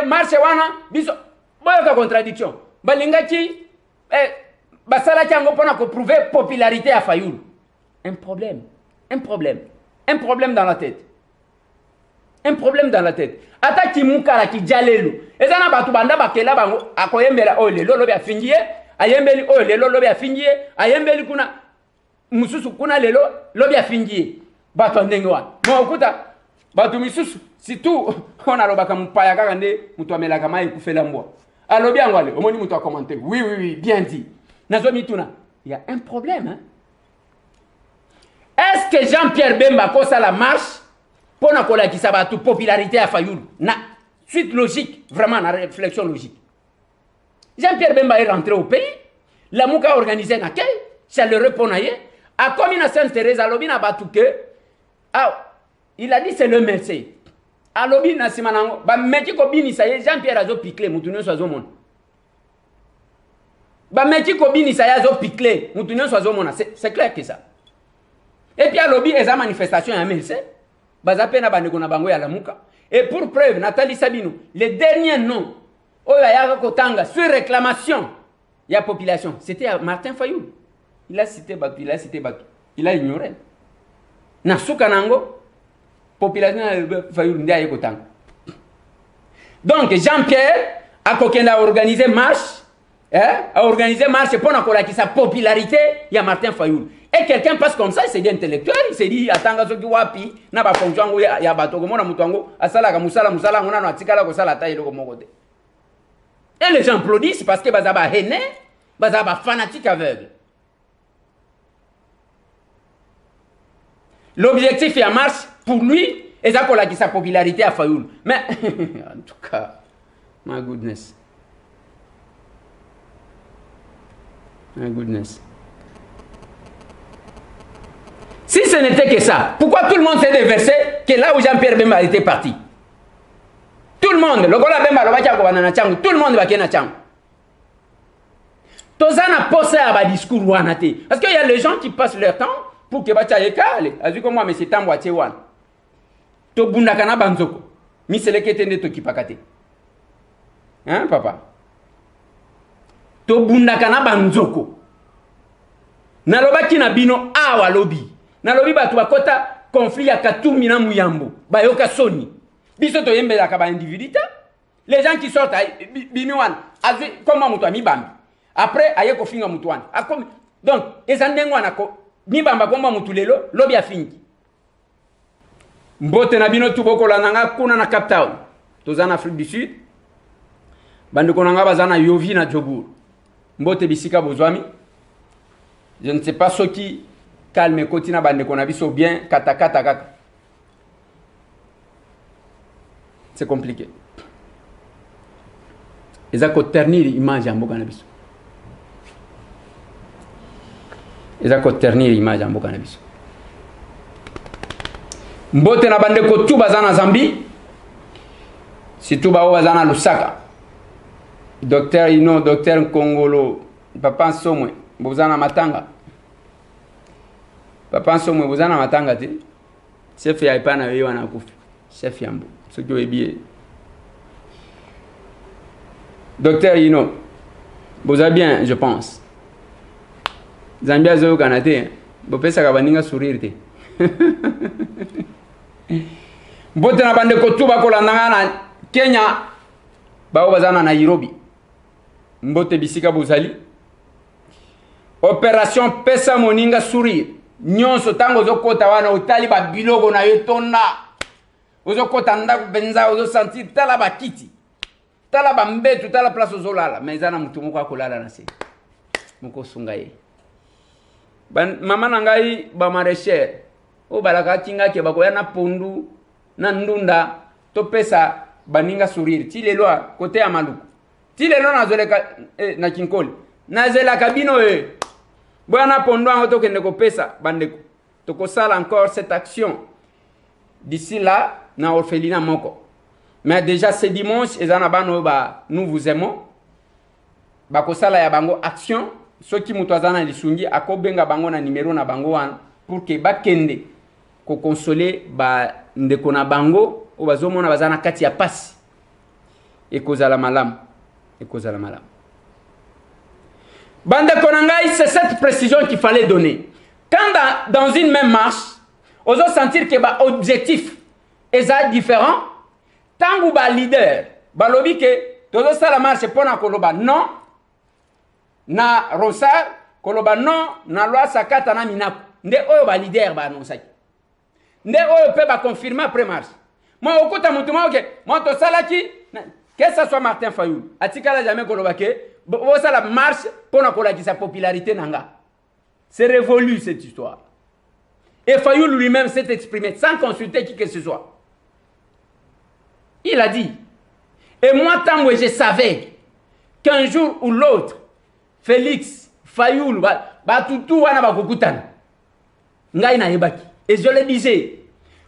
marche wana, biso, boyoka contradiction. Balinga qui, basala qui ango pona ko prouver popularité à Fayoul. Un problème dans la tête. Un problème dans la tête. Ata ki mukara ki jalelu. Ezana batu banda bakela bango akoyembela o lelo lobi afingiye, ayembeli o lelo lobi afingiye, ayembeli kuna mususu kuna lelo lobi afingiye. Batu ndenge wana. Mo okuta batu misusu surtout on a lobaka mpaya kaka nde mutu amelaka mai kufela mbwa. Alobi angwale omoni mutu a commenter. Oui, bien dit. Nazo mituna. Il y a un problème hein. Est-ce que Jean-Pierre Bemba kosa la marche pour na kola ki sabatu popularité à Fayoul? Na suite logique, vraiment na réflexion logique. Jean-Pierre Bemba est rentré au pays, la mouka a organisé un accueil, chaleureux ponaye, a commis na Sainte-Thérèse à Lobina Batouke. Ah, il a dit c'est le merci. À Lobina Simanango, ba meki ko bini saye Jean-Pierre azo piklé mutunyo so mon. Ba meki ko bini saye azo piklé mutunyo so mon. C'est clair que ça. Et puis à Lobi, il y a des manifestations à MLC. Et pour preuve, Nathalie Sabino, les derniers noms, sur réclamation, il y a population. C'était Martin Fayoul. Il a cité Batou, il a ignoré. Nasukanango, population Fayoul, donc Jean-Pierre a organisé marche, pour sa popularité, il y a Martin Fayoul. Et quelqu'un passe comme ça, il s'est dit intellectuel, il s'est dit, attends, ce qui wapi, n'a pas fonction, il y a bateau, comme on a moutango, à Salaka, Moussala, on a un ticala, ça la taille, et les gens applaudissent parce que Bazaba est né, Bazaba fanatique aveugle. L'objectif est en marche pour lui, et ça pour sa popularité à Fayoul. Mais, en tout cas, my goodness. My goodness. Si ce n'était que ça, pourquoi tout le monde s'est déversé que là où Jean-Pierre Bemba était parti? Tout le monde, le Gola Bemba, tout le monde va ken na Tchang. Tozana posé à ba discours wanate. Parce qu'il y a les gens qui passent leur temps pour que bacha yekale. Azu comme moi mais c'est tambo wan. To bunda kana banzoko. Mi selekete nde to kipakate. Hein papa? To bunda kana banzoko. Nalobaki na bino awa lobi. Nalobi batu bakota conflit ya Katumi na Muyambo. Bayoka soni. Biso to yembe la kaba individuité. Les gens qui sortent bimiwan, comment mutu mi bambi. Après aye ko finga mutu wan. Donc ezandengo anako mi bamba komba mutu lelo lobi afingi. Mbote na bino tuboko la nanga kuna na Cape Town. Tozana Afrique du Sud. Bandeko nanga bazana Yovi na Djobour. Mbote bisika bozwami. Je ne sais pas ce qui calme Kotina bande qu'on a vu bien kata. C'est compliqué. Et ça peut ternir l'image en Bokanabis. Et ça peut ternir l'image en Bokanabis. Mbote na bande ko tout bazana Zambie. Si tout bazana Lusaka. Docteur Ino, docteur Kongolo, papa Somwe, bozana matanga. Papa Somwe bozana matanga te. Chef ya ipana wewe wana kufi. Chef yambo. Ce qui est bien. Docteur Ino, vous avez bien, je pense. Zambia zo kanate, bo pesa ka baninga sourire te. Mbote na bande ko tuba ko landanga na Kenya, ba bazana na Nairobi. Mbote bisika bozali. Opération pesa moninga sourire. Nyonso tango zo kota wana utali ba biloko na yetonda. Ozo kota ndaku benza ozo sentir tala ba kiti. Tala ba mbetu tala place ozolala. Mezana mutu moko akolala na se. Moko sungaye. Ban mama nangai ba maraîcher. O balaka tinga ke bakoya na pondu na ndunda to pesa baninga sourire ti lelo côté ya maluku ti lelo nazoleka na kinkoli nazela kabino bwana pondo ango to kende ko pesa bandeko to ko sala encore cette action d'ici là na orphelinat moko mais déjà ce dimanche ezana bano ba nous vous aimons ba ko sala ya bango action soki mutu azana lisungi akobenga bango na numéro na bango wana pour que bakende ko consoler ba ndeko na bango o bazomona bazana kati ya pasi ekozala malam bandeko na ngai c'est cette précision qu'il fallait donner quand dans une même marche on doit sentir que ba objectif est différent tangu ba leader balobi que tozo sala marche pona koloba non na rosar koloba non na loi sakata na minako nde oyo ba leader ba annonçaki nde oyo pe ba confirmer après marche moi okuta mutu mo ke moi to salaki que ça soit Martin Fayoul atikala jamais koloba ke bo sala marche pona kolakisa popularité nanga c'est révolu cette histoire et Fayoul lui-même s'est exprimé sans consulter qui que ce soit. Il a dit et moi tant que je savais qu'un jour ou l'autre Félix Fayoul ba tutu wana ba kokutana ngai na yebaki et je le disais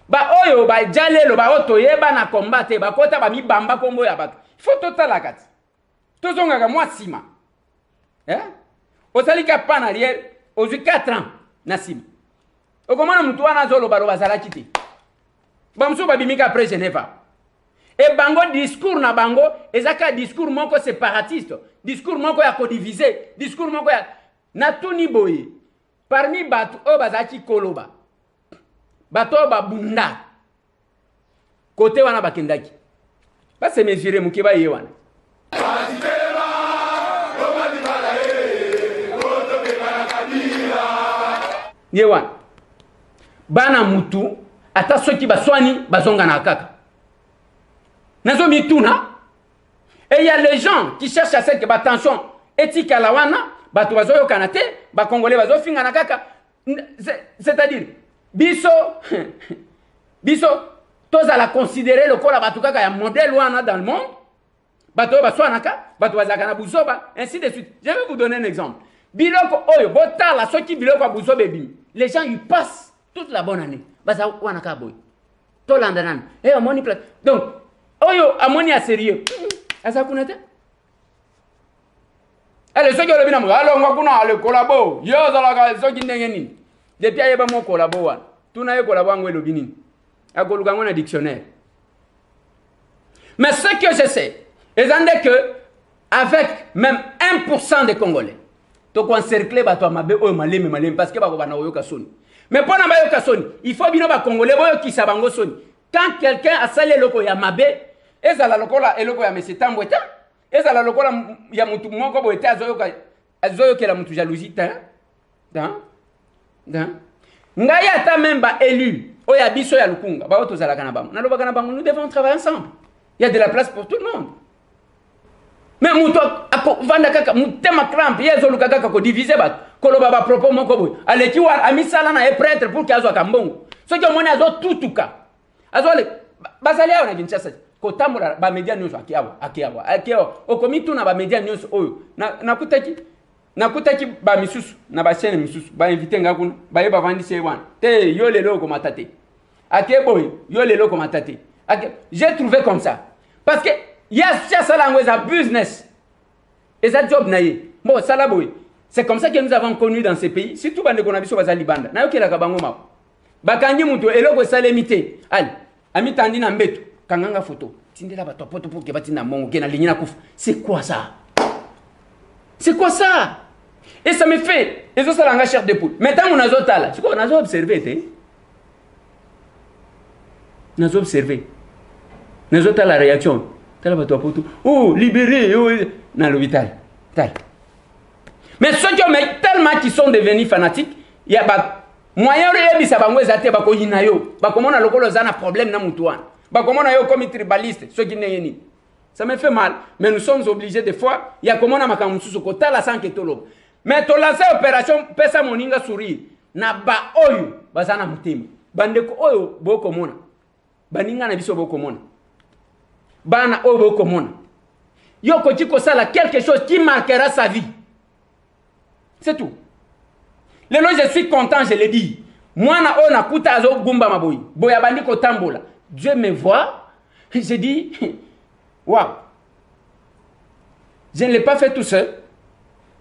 ba oyo ba jalelo ba oto yeba na combattre ba kota ba mi bamba kombo ya bato il faut totala kati tozonga ka moi sima osalika pa na arrière aux 4 ans na sima okomana mutu wana zolo ba bazalaki te ba muso ba bimika après Genève et bango discours na bango ezaka discours moko séparatiste discours moko ya codivisé discours moko ya na tuni boye parmi batu o bazaki koloba bato ba bunda côté wana bakendaki ba se mesurer mukiba ye wana ye wana bana mutu ata soki baswani bazonga na kaka nazo mituna et il y a les gens qui cherchent à ce que attention éthique à la wana bato bazoyo kanate ba congolais bazo finga na kaka c'est-à-dire biso toza la considérer le kola bato kaka ya modèle wana dans le monde bato baswanaka bato bazaka na buzoba ainsi de suite. Je vais vous donner un exemple. Biloko oyo botala soki biloko buzoba bimi les gens y passent toute la bonne année baza wana ka boy to landanan et amoni place donc oyo amoni a sérieux asa kunata ale soki ole bina mo alonga kuna ale kolabo yo zala ka soki ndenge nini depuis ayeba mo kolabo wana tuna ye kolabo ngwe lobi nini akoluka ngona dictionnaire mais ce que je sais est que avec même 1% des Congolais to ko encercler bato mabe oyo maleme parce que bako bana oyoka soni mais pona ba yoka soni il faut bino ba Congolais boyo ki sabango soni quand quelqu'un a salé loko ya mabe ezala lokola eloko ya monsieur Tambweta ezala lokola ya mutu moko bo eta azoyoka la mutu jalousie ngai ata même ba élu oya biso ya lukunga ba oto zalaka na bango na lobaka na bango nous devons travailler ensemble il y a de la place pour tout le monde mais mutu ako vanda kaka mutema crampe yezo luka kaka ko diviser bat ko loba ba propos moko boy aleki wa amisala na e prêtre pour kazo akambongo so ke mona azo tutuka azo le basalia na Kinshasa ko tamura ba media news akiawa okomitu na ba media news oyo nakutaki ba misusu na ba chaîne misusu ba inviter ngakuna ba yeba vandise wana te yo lelo ko matate akeboy yo lelo ko matate j'ai trouvé comme ça parce que yes ça langue a business et ça job naie bon ça la boy c'est comme ça que nous avons connu dans ces pays surtout bande ko na biso bazali banda na yo kela ka bango mako bakangi muto eloko salemité ali amitandi na mbeto kanganga photo tindela ba topoto pour que batina mongo ke na ligne na kufa c'est quoi ça et ça me fait et ça langa cher de poule maintenant on azotala c'est quoi on a observé la réaction tala ba topoto oh libéré dans l'hôpital mais ceux qui ont tellement qui sont devenus fanatiques il y a ba moyen de bisa bango ezate ba ko yinayo ba komona lokolo zana problème na mutu wana ba komona yo comme tribaliste ceux qui n'yeni ça me fait mal mais nous sommes obligés des fois il y a komona makamususu ko tala sans que tolo mais to lancer opération pesa moninga sourire na ba oyo bazana mutema bande ko oyo boko mona baninga na biso boko mona bana obo komona yo koti ko sala quelque chose qui marquera sa vie. C'est tout. Lelo je suis content, je le dis. Moi na ona kuta azo gumba maboyi. Boya bandi ko tambola. Dieu me voit. Je dis waouh. Je ne l'ai pas fait tout seul.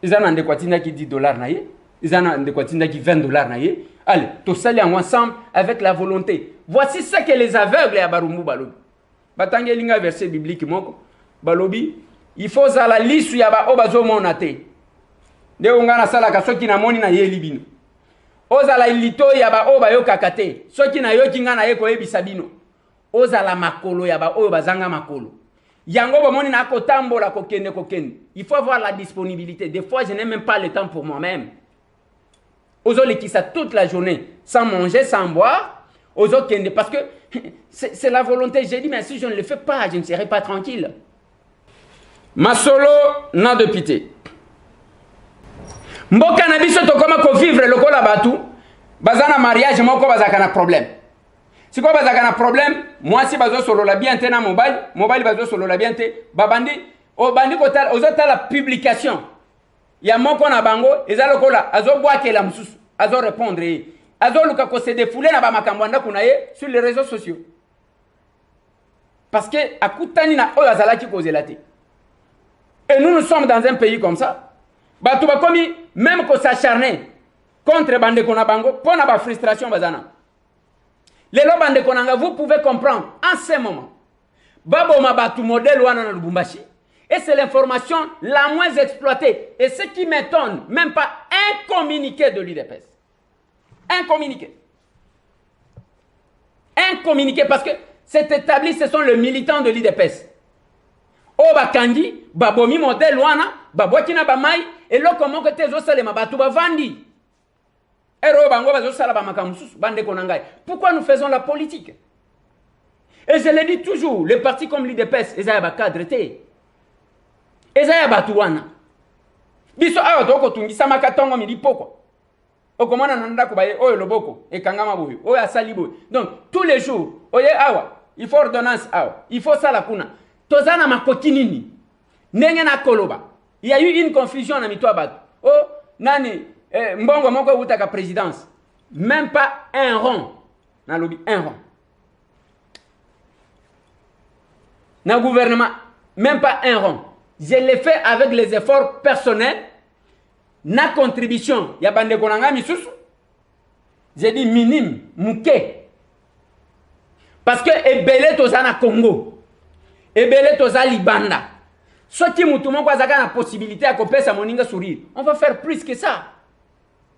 Ils en ont de quoi qui $10 naïe. Ils en ont de quoi qui $20 naïe. Allez, tout ça ensemble avec la volonté. Voici ce que les aveugles à Barumbu balobi. Batange linga verset biblique moko. Balobi, il faut à la liste ya ba obazo monate. De ungana sala ka soki na moni na yeli bino. Ozala ilito ya ba oba yo kakate. Soki na yo kingana ye ko yebisa bino. Ozala makolo ya ba oyo bazanga makolo. Yango bomoni na kotambola kokende kokende. Il faut avoir la disponibilité. Des fois je n'ai même pas le temps pour moi-même. Ozoli qui ça toute la journée sans manger, sans boire. Ozoli kende parce que c'est la volonté. J'ai dit mais si je ne le fais pas, je ne serai pas tranquille. Masolo n'a de pitié. Mboka na biso to koma ko vivre lokola batu bazana mariage moko bazaka na problème. Si quoi bazaka na problème, moi si bazo solo la bien te na mobile bazo solo la bien te babandi o bandi ko tal ozota la publication. Ya moko na bango eza lokola azo boake la mususu azo répondre azo luka ko se défouler na ba makambo ndako na ye sur les réseaux sociaux. Parce que akutani na oyo azalaki ko zelate. Et nous sommes dans un pays comme ça. Batouba komi même ko s'acharner contre bande kona bango pour na ba frustration bazana. Les bande konanga vous pouvez comprendre en ce moment. Babo mabatu modèle wana na Lubumbashi et c'est l'information la moins exploitée et ce qui m'étonne même pas un communiqué de l'UDPS. Un communiqué. Un communiqué parce que c'est établi ce sont les militants de l'UDPS. Oba kandi babomi modèle wana babwakina bamai et lo comment que tezo salema batu bavandi ero bango bazo sala ba makamususu bande konangai. Pourquoi nous faisons la politique? Et je le dis toujours, les partis comme l'UDPS ezaya ba cadre te ezaya batu wana biso awa toko tungisa makatongo mili poko okomana nanda ko baye oyo loboko e kangama boyo oyo asali boyo. Donc tous les jours oye awa il faut ordonnance awa il faut sala kuna tozana makokinini nenge na koloba. Il y a eu une confusion na mitwa batu. Oh nani mbongo moko utaka présidence. Même pas un rond. Na lobi un rond. Na gouvernement même pas un rond. Je l'ai fait avec les efforts personnels. Na contribution ya bande konanga misusu. J'ai dit minime, muke. Parce que ebele tozana Congo. Ebele tozali banda. Soti mutumo kwa zaka na possibilité à kopesa moninga sourire. On va faire plus que ça.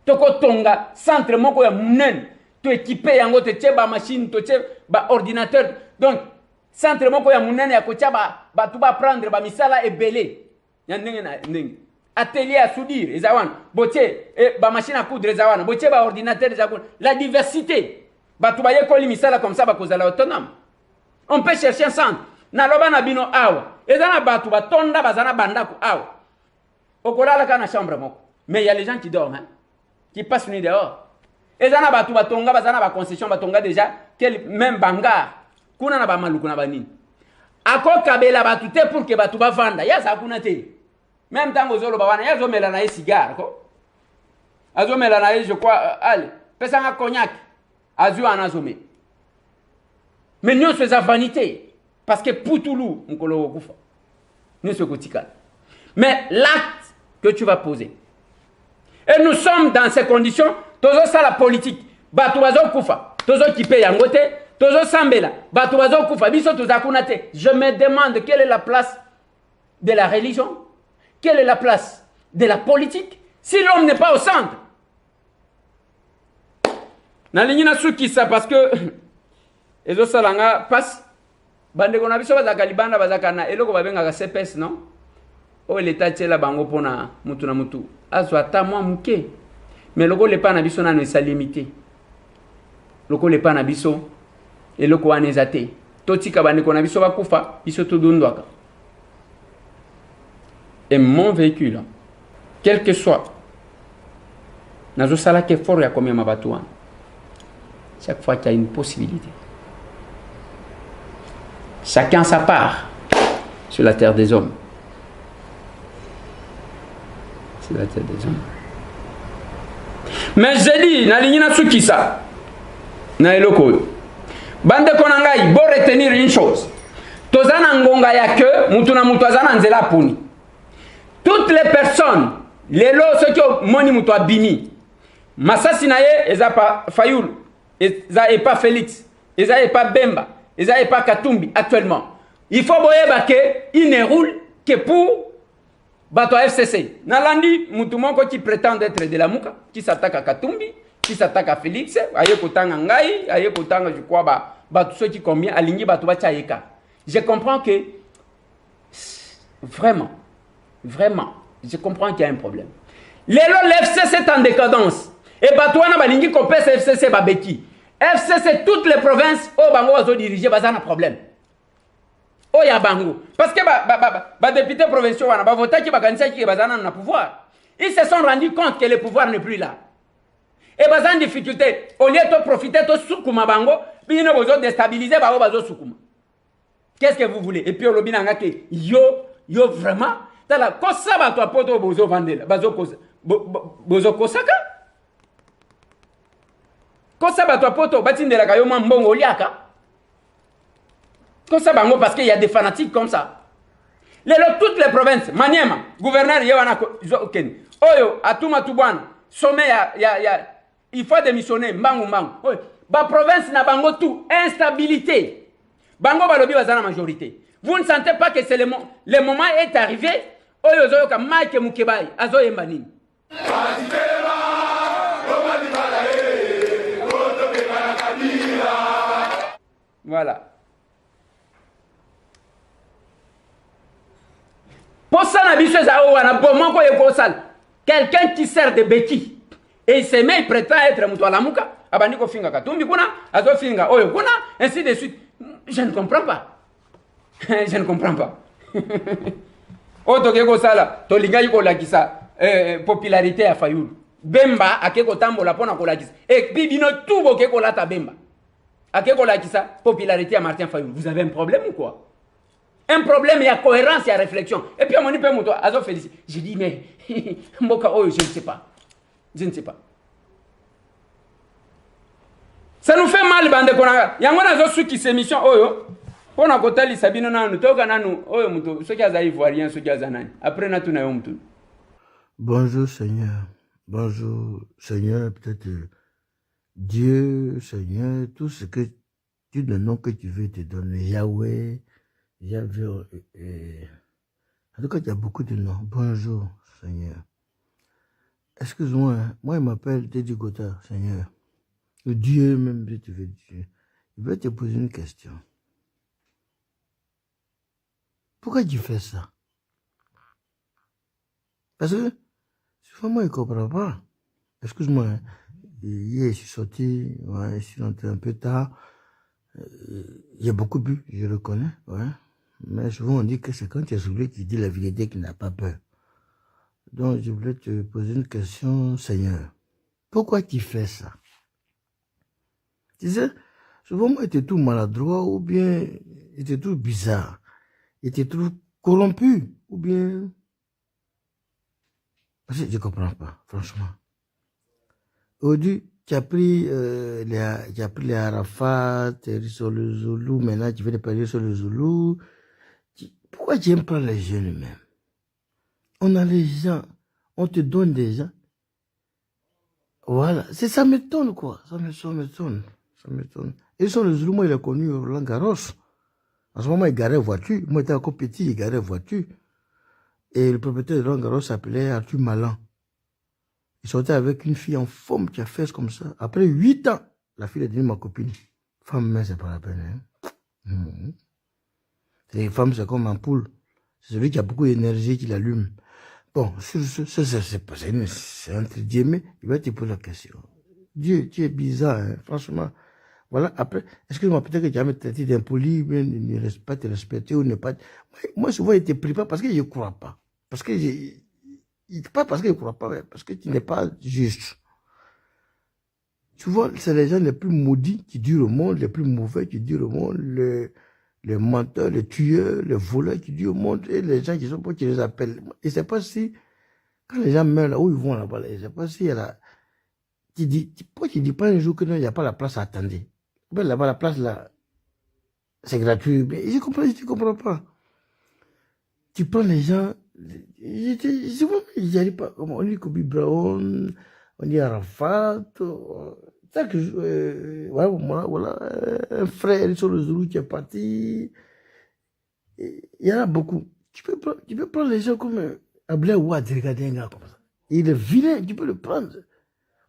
Toko tonga centre moko ya munen. To équiper yango te tcheba machine, to tcheba ordinateur. Donc centre moko ya munen ya kochaba ba tuba prendre ba misala ebele. Ya ndenge na ndenge. Atelier à soudire ezawana. Boche ba machine à coudre ezawana. Boche ba ordinateur ezawana. La diversité. Ba tuba yekoli misala comme ça ba kozala autonome. On peut chercher un centre. Na loba na bino awa ezana batu batonda bazana bandako awa okolala kana chambre moko mais il y a les gens qui dorment hein, qui passent nuit dehors ezana batu batonga bazana ba concession batonga déjà quel même banga kuna na ba maluku na banini ako kabela batu te pour que batu ba vanda ya sa kuna te même tango zolo ba wana ya zo mela na cigare ko azo mela na je crois allez pesa nga cognac azu anazome mais nous c'est sa vanité. Parce que Poutoulou, mais l'acte que tu vas poser. Et nous sommes dans ces conditions, tozo ça la politique. Batouazo Koufa, tozo qui paye en côté, tozo Sambela, Batouazo Koufa, biso toza kunate. Je me demande quelle est la place de la religion, quelle est la place de la politique, si l'homme n'est pas au centre. Nalinina souki ça parce que ezo salanga passe. Bande kona biso bazaka libanda bazaka na eloko babenga ka CPS non o l'état tela bango pona mutu na mutu azo ata mwa muke mais loko le pa na biso na no sa limité loko le pa na biso eloko wana ezate totika bande kona biso bakufa biso to dundwaka. Et mon véhicule quel que soit nazo sala ke fort ya komema batu wana chaque fois qu'il y a une possibilité. Chacun sa part. sur la terre des hommes. Sur la terre des hommes. Mais j'ai dit, nalingi na sukisa, na eloko. Bande konangai, bon retenir une chose. Tozana ngonga ya que, mutuna mutazana nzela puni. Toutes les personnes, les lots, ceux qui ont moni mutua bimi, Masasi naye, eza pas Fayoul, eza et pas Félix, eza et pas Bemba, eza et pas Katumbi actuellement. Il faut boyeba que il ne roule que pour Bato FCC. Nalandi, Moutoumoko qui prétend être de la Mouka, qui s'attaque à Katumbi, qui s'attaque à Félix, aye kotanga ngai, aye kotanga je crois ba ceux qui combien aligné bato bachayeka. Je comprends que vraiment, je comprends qu'il y a un problème. Lelo l'FCC est en décadence. Et batouana balingi kopesa FCC babeki. FCC toutes les provinces au bango bazo diriger bazana problème. Oh ya bango parce que ba député provinciaux wana ba voter ki bakanisa ki bazana na pouvoir. Ils se sont rendus compte que le pouvoir n'est plus là. Et bazana difficulté au lieu de profiter de sukuma bango, bino bozo déstabiliser bango bazo sukuma. Qu'est-ce que vous voulez? Et puis au lobby nanga ke yo vraiment tala kosa ba to poto bozo vandela bazo kosa bozo kosaka kosa ba to poto batindela ka yo mbongo liaka. Comme ça, parce qu'il y a des fanatiques comme ça. Toutes les provinces, Maniema, gouverneur, Oyo, Atuma Tubouane, sommet, il faut démissionner, Mbangu. La province n'a pas tout, instabilité. Bango Balobi va la majorité. Vous ne sentez pas que c'est le moment est arrivé, Oyo Zoyoka, Mike Mukebai, Azo Yembani. Voilà. Pour ça, quelqu'un qui sert de béquille et il se met, il prétend être Moutoualamuka, Abandiko Finga Katumbi Kuna, Azo Finga Oyo Kuna, ainsi de suite. Je ne comprends pas. Je ne comprends pas. Otokeko Sala, Tolinga Yiko Lakisa, popularité à Fayoul. Bemba, Akeko Tambo la Pona Kolakisa. Et Bibino Toubo Keko Lata Bemba. Akeko Lakisa, popularité à Martin Fayoul. Vous avez un problème ou quoi? Un problème, il y a cohérence, il y a réflexion. Et puis, à mon niveau, Azo Félicie. J'ai dit, mais, Mboka Oyo, je ne sais pas. Je ne sais pas. Ça nous fait mal, bande Konaga. Il y a un Azo Sou qui s'émission Oyo. On a côté Sabino Nanu, Toga Nanu, Oyo Mouto, ceux qui ont ivoirien, ceux qui ont Zanani. Après, Natu Nayomutu. Bonjour, Seigneur. Bonjour, Seigneur. Peut-être Dieu, Seigneur, tout ce que tu le nom que tu veux te donner. Yahweh. En tout cas, il y a beaucoup de noms. Bonjour, Seigneur. Excuse-moi, moi, il m'appelle Teddy Gotha, Seigneur. Le Dieu, même si tu veux Dieu. Je vais te poser une question. Pourquoi tu fais ça? Parce que, souvent, moi, il ne comprend pas. Excuse-moi, hein. Hier, je suis sorti, ouais, je suis rentré un peu tard. Il y a beaucoup bu, je le connais, ouais. Mais souvent on dit que c'est quand tu es celui qui dit la vérité qui n'a pas peur. Donc je voulais te poser une question, Seigneur. Pourquoi tu fais ça? Tu sais, souvent moi j'étais tout maladroit ou bien j'étais tout bizarre. J'étais tout corrompu ou bien... Je ne comprends pas, franchement. Aujourd'hui, tu as pris les Arafat, tu es sur le Zoulou, maintenant tu veux parler sur le Zoulou. Pourquoi tu n'aimes pas les jeunes eux-mêmes? On a les gens, on te donne des gens. Voilà, ça m'étonne quoi, ça m'étonne. Et sur le Zoulou, moi il a connu Roland Garros. En ce moment il garait voiture, moi j'étais encore petit, il garait voiture. Et le propriétaire de Roland Garros s'appelait Arthur Malan. Il sortait avec une fille en forme qui a fait comme ça. Après 8 ans, la fille est devenue ma copine. Femme, mais c'est pas la peine. Hein? Les femmes, c'est comme un poule. C'est celui qui a beaucoup d'énergie qui l'allume. Bon, c'est entre Dieu, mais il va te poser la question. Dieu, tu es bizarre, hein? Franchement. Voilà, après, excuse-moi, peut-être que tu as me traité d'impoli, bien ne pas te respecter ou ne pas... Moi, souvent, il ne te prie pas parce que je ne crois pas. Parce que pas parce qu'il ne croit pas, parce que tu n'es pas juste. Souvent, c'est les gens les plus maudits qui durent au monde, les plus mauvais qui durent au monde, les menteurs, les tueurs, les voleurs qui disent au monde, et les gens qui sont pas, qui les appellent. Et c'est pas si, quand les gens meurent là où ils vont là-bas, je sais pas si il y a la, tu dis pas un jour que non, il n'y a pas la place à attendre. Là-bas, la place là, c'est gratuit. Mais je comprends pas. Tu prends les gens, j'arrive pas, on dit Kobe Brown, on dit Arafat, voilà, un frère sur le Zoulou qui est parti. Il y en a beaucoup. Tu peux prendre les gens comme Ablaye Wade, regarder un gars comme ça. Il est vilain, tu peux le prendre.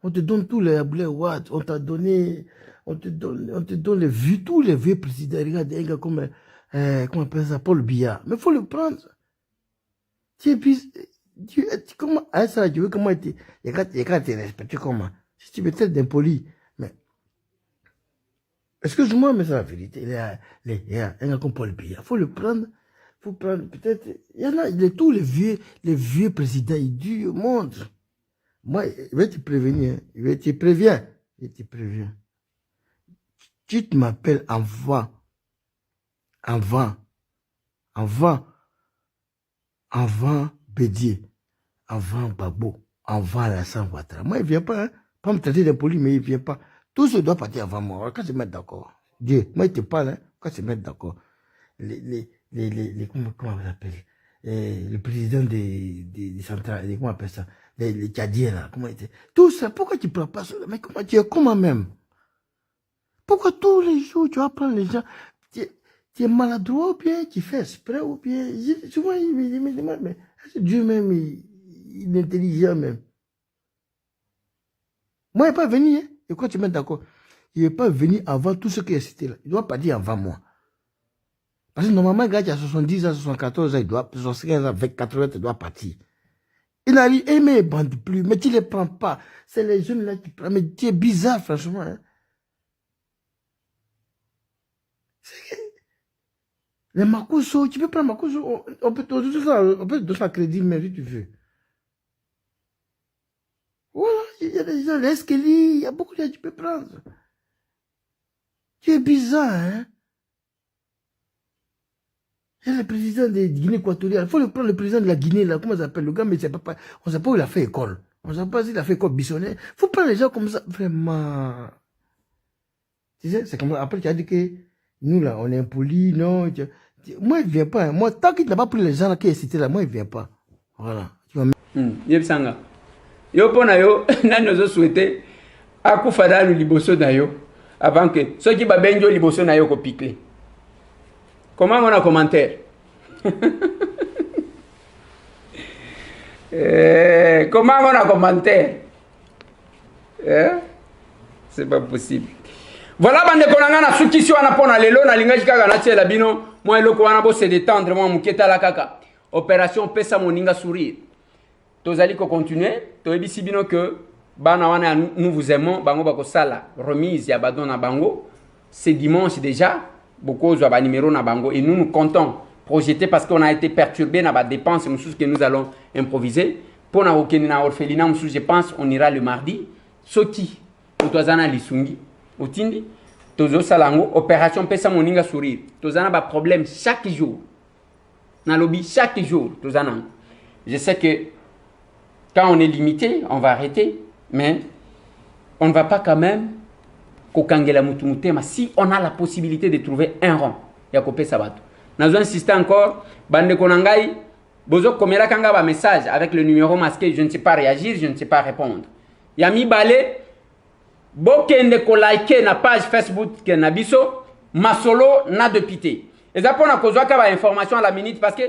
On te donne tous les Ablaye Wade, on te donne les vieux, tous les vieux présidents. Regarde un gars comme, comment on appelle ça, Paul Biya. Mais il faut le prendre. Comment, à ça, tu veux comment il y a qu'à te respecter comment? Si tu veux être d'impoli, mais, excuse-moi, mais c'est la vérité. Il y a un gars comme Paul Biya. Il faut le prendre. Faut prendre, peut-être, il y en a, tous les vieux présidents, ils disent au monde. Moi, je vais te prévenir, je te préviens. Tu m'appelles avant Bédier, avant Babo, avant Alassane Ouattara. Moi, il ne vient pas, hein. Pas me traiter d'impoli, mais il ne vient pas. Tout se doit partir avant moi. Quand se mettre d'accord. Dieu, moi, il te parle, hein. Quand se mettre d'accord. Comment on l'appelle? Le président des centrales, comment on appelle ça? Les Tchadiens, là, comment il était? Tout ça, pourquoi tu ne prends pas ça? Mais comment tu es, comment même? Pourquoi tous les jours, tu vas prendre les gens? Tu es maladroit ou bien tu fais exprès ou bien, souvent il me demande, mais Dieu même, il est intelligent même. Moi, il n'est pas venu, hein. Et quand tu mets d'accord, il n'est pas venu avant tout ce qui est cité là. Il ne doit pas dire avant moi. Parce que normalement, un gars qui a 70 ans, 74 ans, il doit, 75 ans, avec 80, il doit partir. Il a dit, mais il ne bande plus, mais tu ne les prends pas. C'est les jeunes là qui prennent, mais tu es bizarre, franchement, hein. Les Makuso, tu peux prendre Makuso, on peut te donner un crédit, mais si tu veux. Voilà, il y a des gens, les Esqueli, il y a beaucoup de gens que tu peux prendre. Tu es bizarre, hein. Il y a le président de Guinée équatoriale. Il faut le prendre, le président de la Guinée, là, comment ça s'appelle? Le gars, mais c'est pas, on ne sait pas où il a fait école. On ne sait pas s'il a fait école bissonnaire. Il faut prendre les gens comme ça, vraiment. Tu sais, c'est comme ça. Après, tu as dit que nous, là, on est impolis, non. Moi, il ne vient pas. Hein. Moi, tant qu'il n'a pas pris les gens là qui est cité là, moi, il ne vient pas. Voilà. Yebsanga. Yo pona yo, nan nous souhaité à Koufada le liboso na yo avant que ceux qui va benjo liboso na yo ko piquer. Comment on a commentaire? Comment on a commentaire? C'est pas possible. Voilà, bande konanga na suki si wana pona lelo na lingaji kaka na tiela bino moi eloko wana bo se détendre moi muketa la kaka. Opération pesa moninga sourire. Tozali ko continuer, to ebisi bino que bana wana nous vous aimons, bango bako sala remise ya badon na bango. C'est dimanche déjà, beaucoup de ba numéro na bango et nous comptons projeter parce qu'on a été perturbé na ba dépenses mususu que nous allons improviser. Pour na okeni na orphelinat mususu je pense on ira le mardi. Soki tozana lisungi otindi tozo salango opération pesa moninga sourire. Tozana ba problème chaque jour. Na lobby chaque jour tozana. Je sais que quand on est limité, on va arrêter, mais on ne va pas quand même kokangela mutumute, mais si on a la possibilité de trouver un rond, ya kopé sabato. Nous insistons encore, bande konangai, bozo komela kanga ba message avec le numéro masqué, je ne sais pas réagir, je ne sais pas répondre. Yami balé, bokende ko like na page Facebook ke na biso, masolo na de pité. Et ça pour na kozwa ka ba information à la minute parce que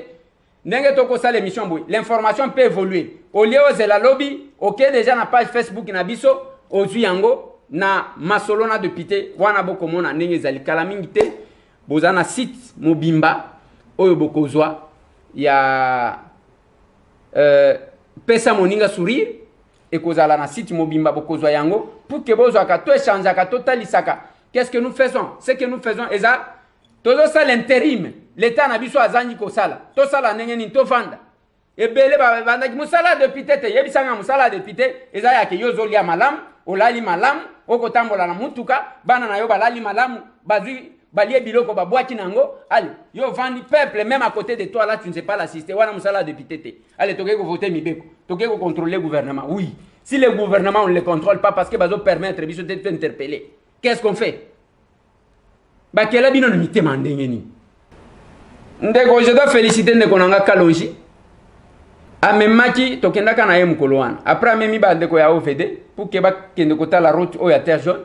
ndenge toko sa l'émission boy, l'information peut évoluer. Au lieu de la lobby, OK déjà na page Facebook na biso, ozui yango na masolo na de pité, wana boko mona ndenge zali kala mingi te, boza na site mobimba oyo bokozwa ya pesa moninga sourire et kozala na site mobimba bokozwa yango pour que bozwa ka to échanger ka totalisaka. Qu'est-ce que nous faisons? Ce que nous faisons est ça tozo sa l'intérim. L'État n'a biso azangi ko sala. To sala ndenge ni to vanda. Ebele ba vanda ki musala depuis tete yebisanga musala depuis tete eza ya ke yozo lia malam, olali malam, okotambola na mutuka, bana na yo balali malam, bazui balie biloko babwaki nango allez yo vandi peuple même à côté de toi là tu ne sais pas l'assister wana musala député allez toke ko voter mibeko toke ko contrôler le gouvernement oui si le gouvernement on ne le contrôle pas parce que bazo permettre biso d'être interpellé qu'est-ce qu'on fait ba kela bino mité mandenge ni ndeko je dois féliciter ndeko nanga Kalonji amemaki tokendaka na ye mukolo wana après amemi ba ndeko ya OVD pour que ba kende kota la route o ya terre jaune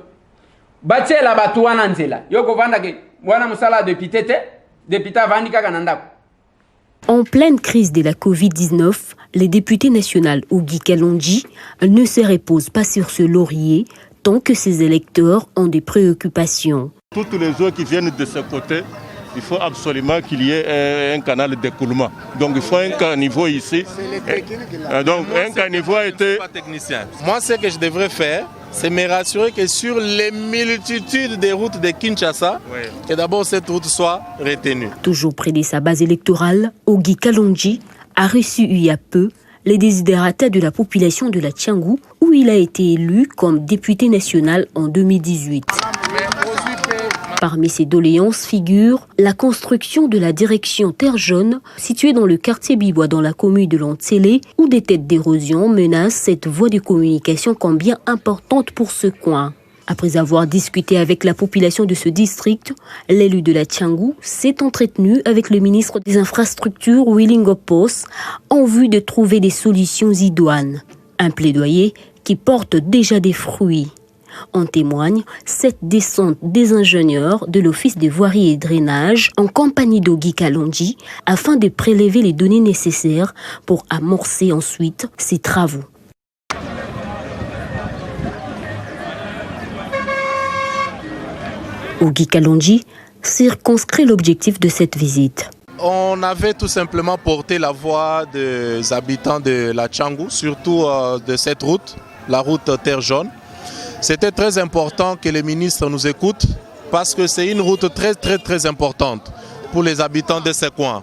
batiela batu wana nzela yoko vanda ke wana musala député vandi kaka na ndako. En pleine crise de la Covid-19, le député national Ogi Kalonji ne se repose pas sur ce laurier tant que ses électeurs ont des préoccupations. Toutes les eaux qui viennent de ce côté, il faut absolument qu'il y ait un canal d'écoulement. Donc il faut un caniveau ici. Donc un caniveau a été... Moi, ce que je devrais faire, c'est me rassurer que sur les multitudes de routes de Kinshasa, que d'abord cette route soit retenue. Toujours près de sa base électorale, Ogi Kalonji a reçu il y a peu les désiderata de la population de la Tchangou, où il a été élu comme député national en 2018. Parmi ces doléances figure la construction de la direction Terre Jaune, située dans le quartier Bibois dans la commune de Lantsélé, où des têtes d'érosion menacent cette voie de communication combien importante pour ce coin. Après avoir discuté avec la population de ce district, l'élu de la Tchangou s'est entretenu avec le ministre des Infrastructures, Willy Ngopos, en vue de trouver des solutions idoines. Un plaidoyer qui porte déjà des fruits. En témoigne cette descente des ingénieurs de l'Office de voirie et drainage en compagnie d'Ogi Kalonji afin de prélever les données nécessaires pour amorcer ensuite ces travaux. Ogi Kalonji circonscrit l'objectif de cette visite. On avait tout simplement porté la voix des habitants de la Tchangou, surtout de cette route, la route Terre Jaune. C'était très important que les ministres nous écoutent parce que c'est une route très importante pour les habitants de ce coin.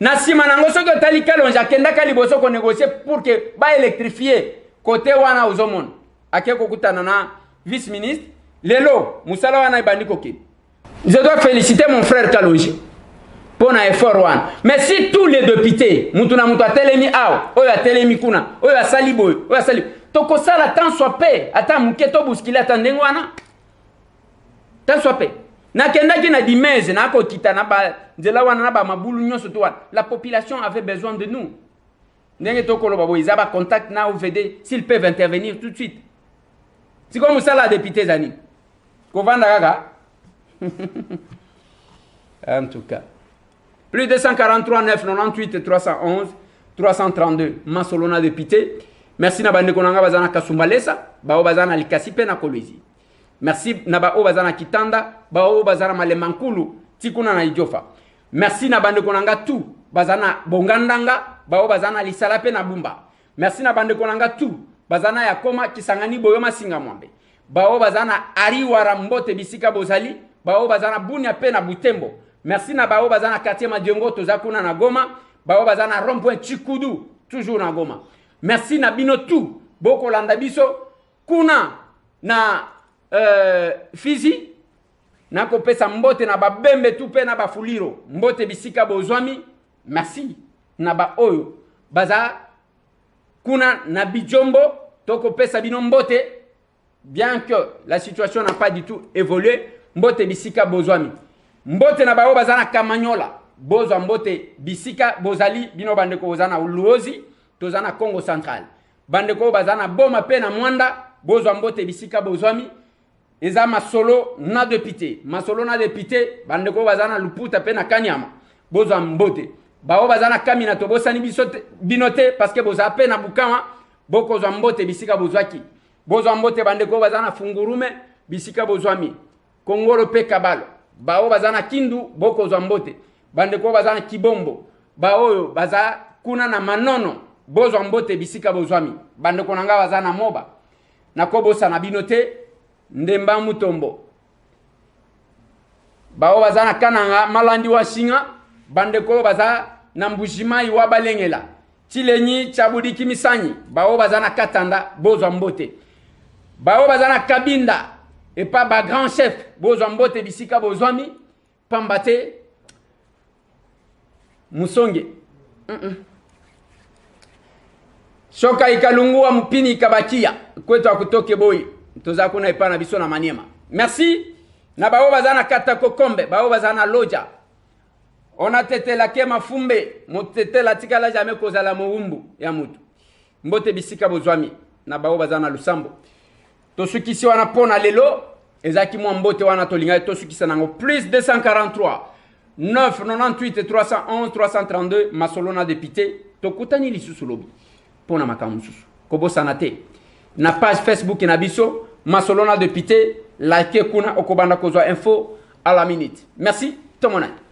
Nasima nango soki otali Kalonji akendaka liboso ko négocier pour que ba électrifier côté wana ozomona ake kokutana na vice-ministre lelo musala wana ibandi koki. Je dois féliciter mon frère Kalonji pour un effort wana. Mais si tous les députés mutu na mutu atelemi aw oyo atelemi kuna oyo asali boy oyo asali toko sala tant soit paix ata muketo buskila tandengo wana tant soit paix na kendaki na dimeze na ko kita na ba nzela wana na ba mabulu nyonso to wana la population avait besoin de nous ndenge toko lo babo izaba contact na OVD s'ils peuvent intervenir tout de suite si comme ça la député zani ko vanda kaka en tout cas plus de 143 998 311 332 Masolona député. Merci na bande konanga bazana Kasumbalesa, bao bazana Likasi pe na Kolwezi. Merci na bao bazana Kitanda, bao bazana Malemankulu, tikuna na Idiofa. Merci na bande konanga tout, bazana Bongandanga, bao bazana Lisala pe na Bumba. Merci na bande konanga tout, bazana Yakoma Kisangani Boyoma Singamwambe. Bao bazana Ariwara Mbote Bisika Bozali, bao bazana Bunya pe na Butembo. Merci na bao bazana Quartier Madiongo Tozakuna na Goma, bao bazana Rond-Point Chikudu, toujours na Goma. Merci na bino tout, boko landa biso, kuna na Fizi, na kopesa mbote na babembe tupe na bafuliro, mbote bisika bozwami, merci na ba oyo, baza kuna na bijombo, toko pesa bino mbote, bien que la situation n'a pas du tout évolué, mbote bisika bozwami, mbote na ba oyo baza na Kamanyola, bozwa mbote bisika bozali, bino bandeko bozana uluozi, tozana Congo Central. Bandeko bazana boma pe na mwanda, bozwa mbote bisika bozwami, eza masolo na député. Masolo na député, bandeko bazana luputa pe na Kanyama, bozwa mbote. Bao bazana kamina to bosani bisote binote parce que boza pe na Bukama, boko zwa mbote bisika bozwaki. Bozwa mbote bandeko bazana Fungurume, bisika bozwami. Kongoro pe Kabalo. Bao bazana Kindu, boko zwa mbote. Bandeko bazana Kibombo. Bao baza kuna na Manono. Bozo mbote bisika bozwami bandeko nanga bazana moba nakobosa na binote ndemba mutombo bao bazana kananga malandi wa singa bandeko baza na mbujimai wa balengela tilenyi chabudi kimisanyi bao bazana katanda bozo mbote bao bazana Kabinda et pas ba grand chef bozwa mbote bisika bozwami pambate musonge shoka ikalungua mpini kabakia kwetu akutoke boy toza kuna ipana biso na maniema merci na bao bazana kata kokombe bao bazana loja ona tetela ke mafumbe motetela tikala jamais kozala muumbu ya mutu mbote bisika bozwami na bao bazana lusambo tosukisi wana pona lelo ezaki mwa mbote wana tolinga tosukisa nango plus 243 998 311 332 masolona député tokutani lisusu lobi pona makamu susu kobosana te na page Facebook na biso masolona député like kuna okobanda kozwa info à la minute merci tout le monde.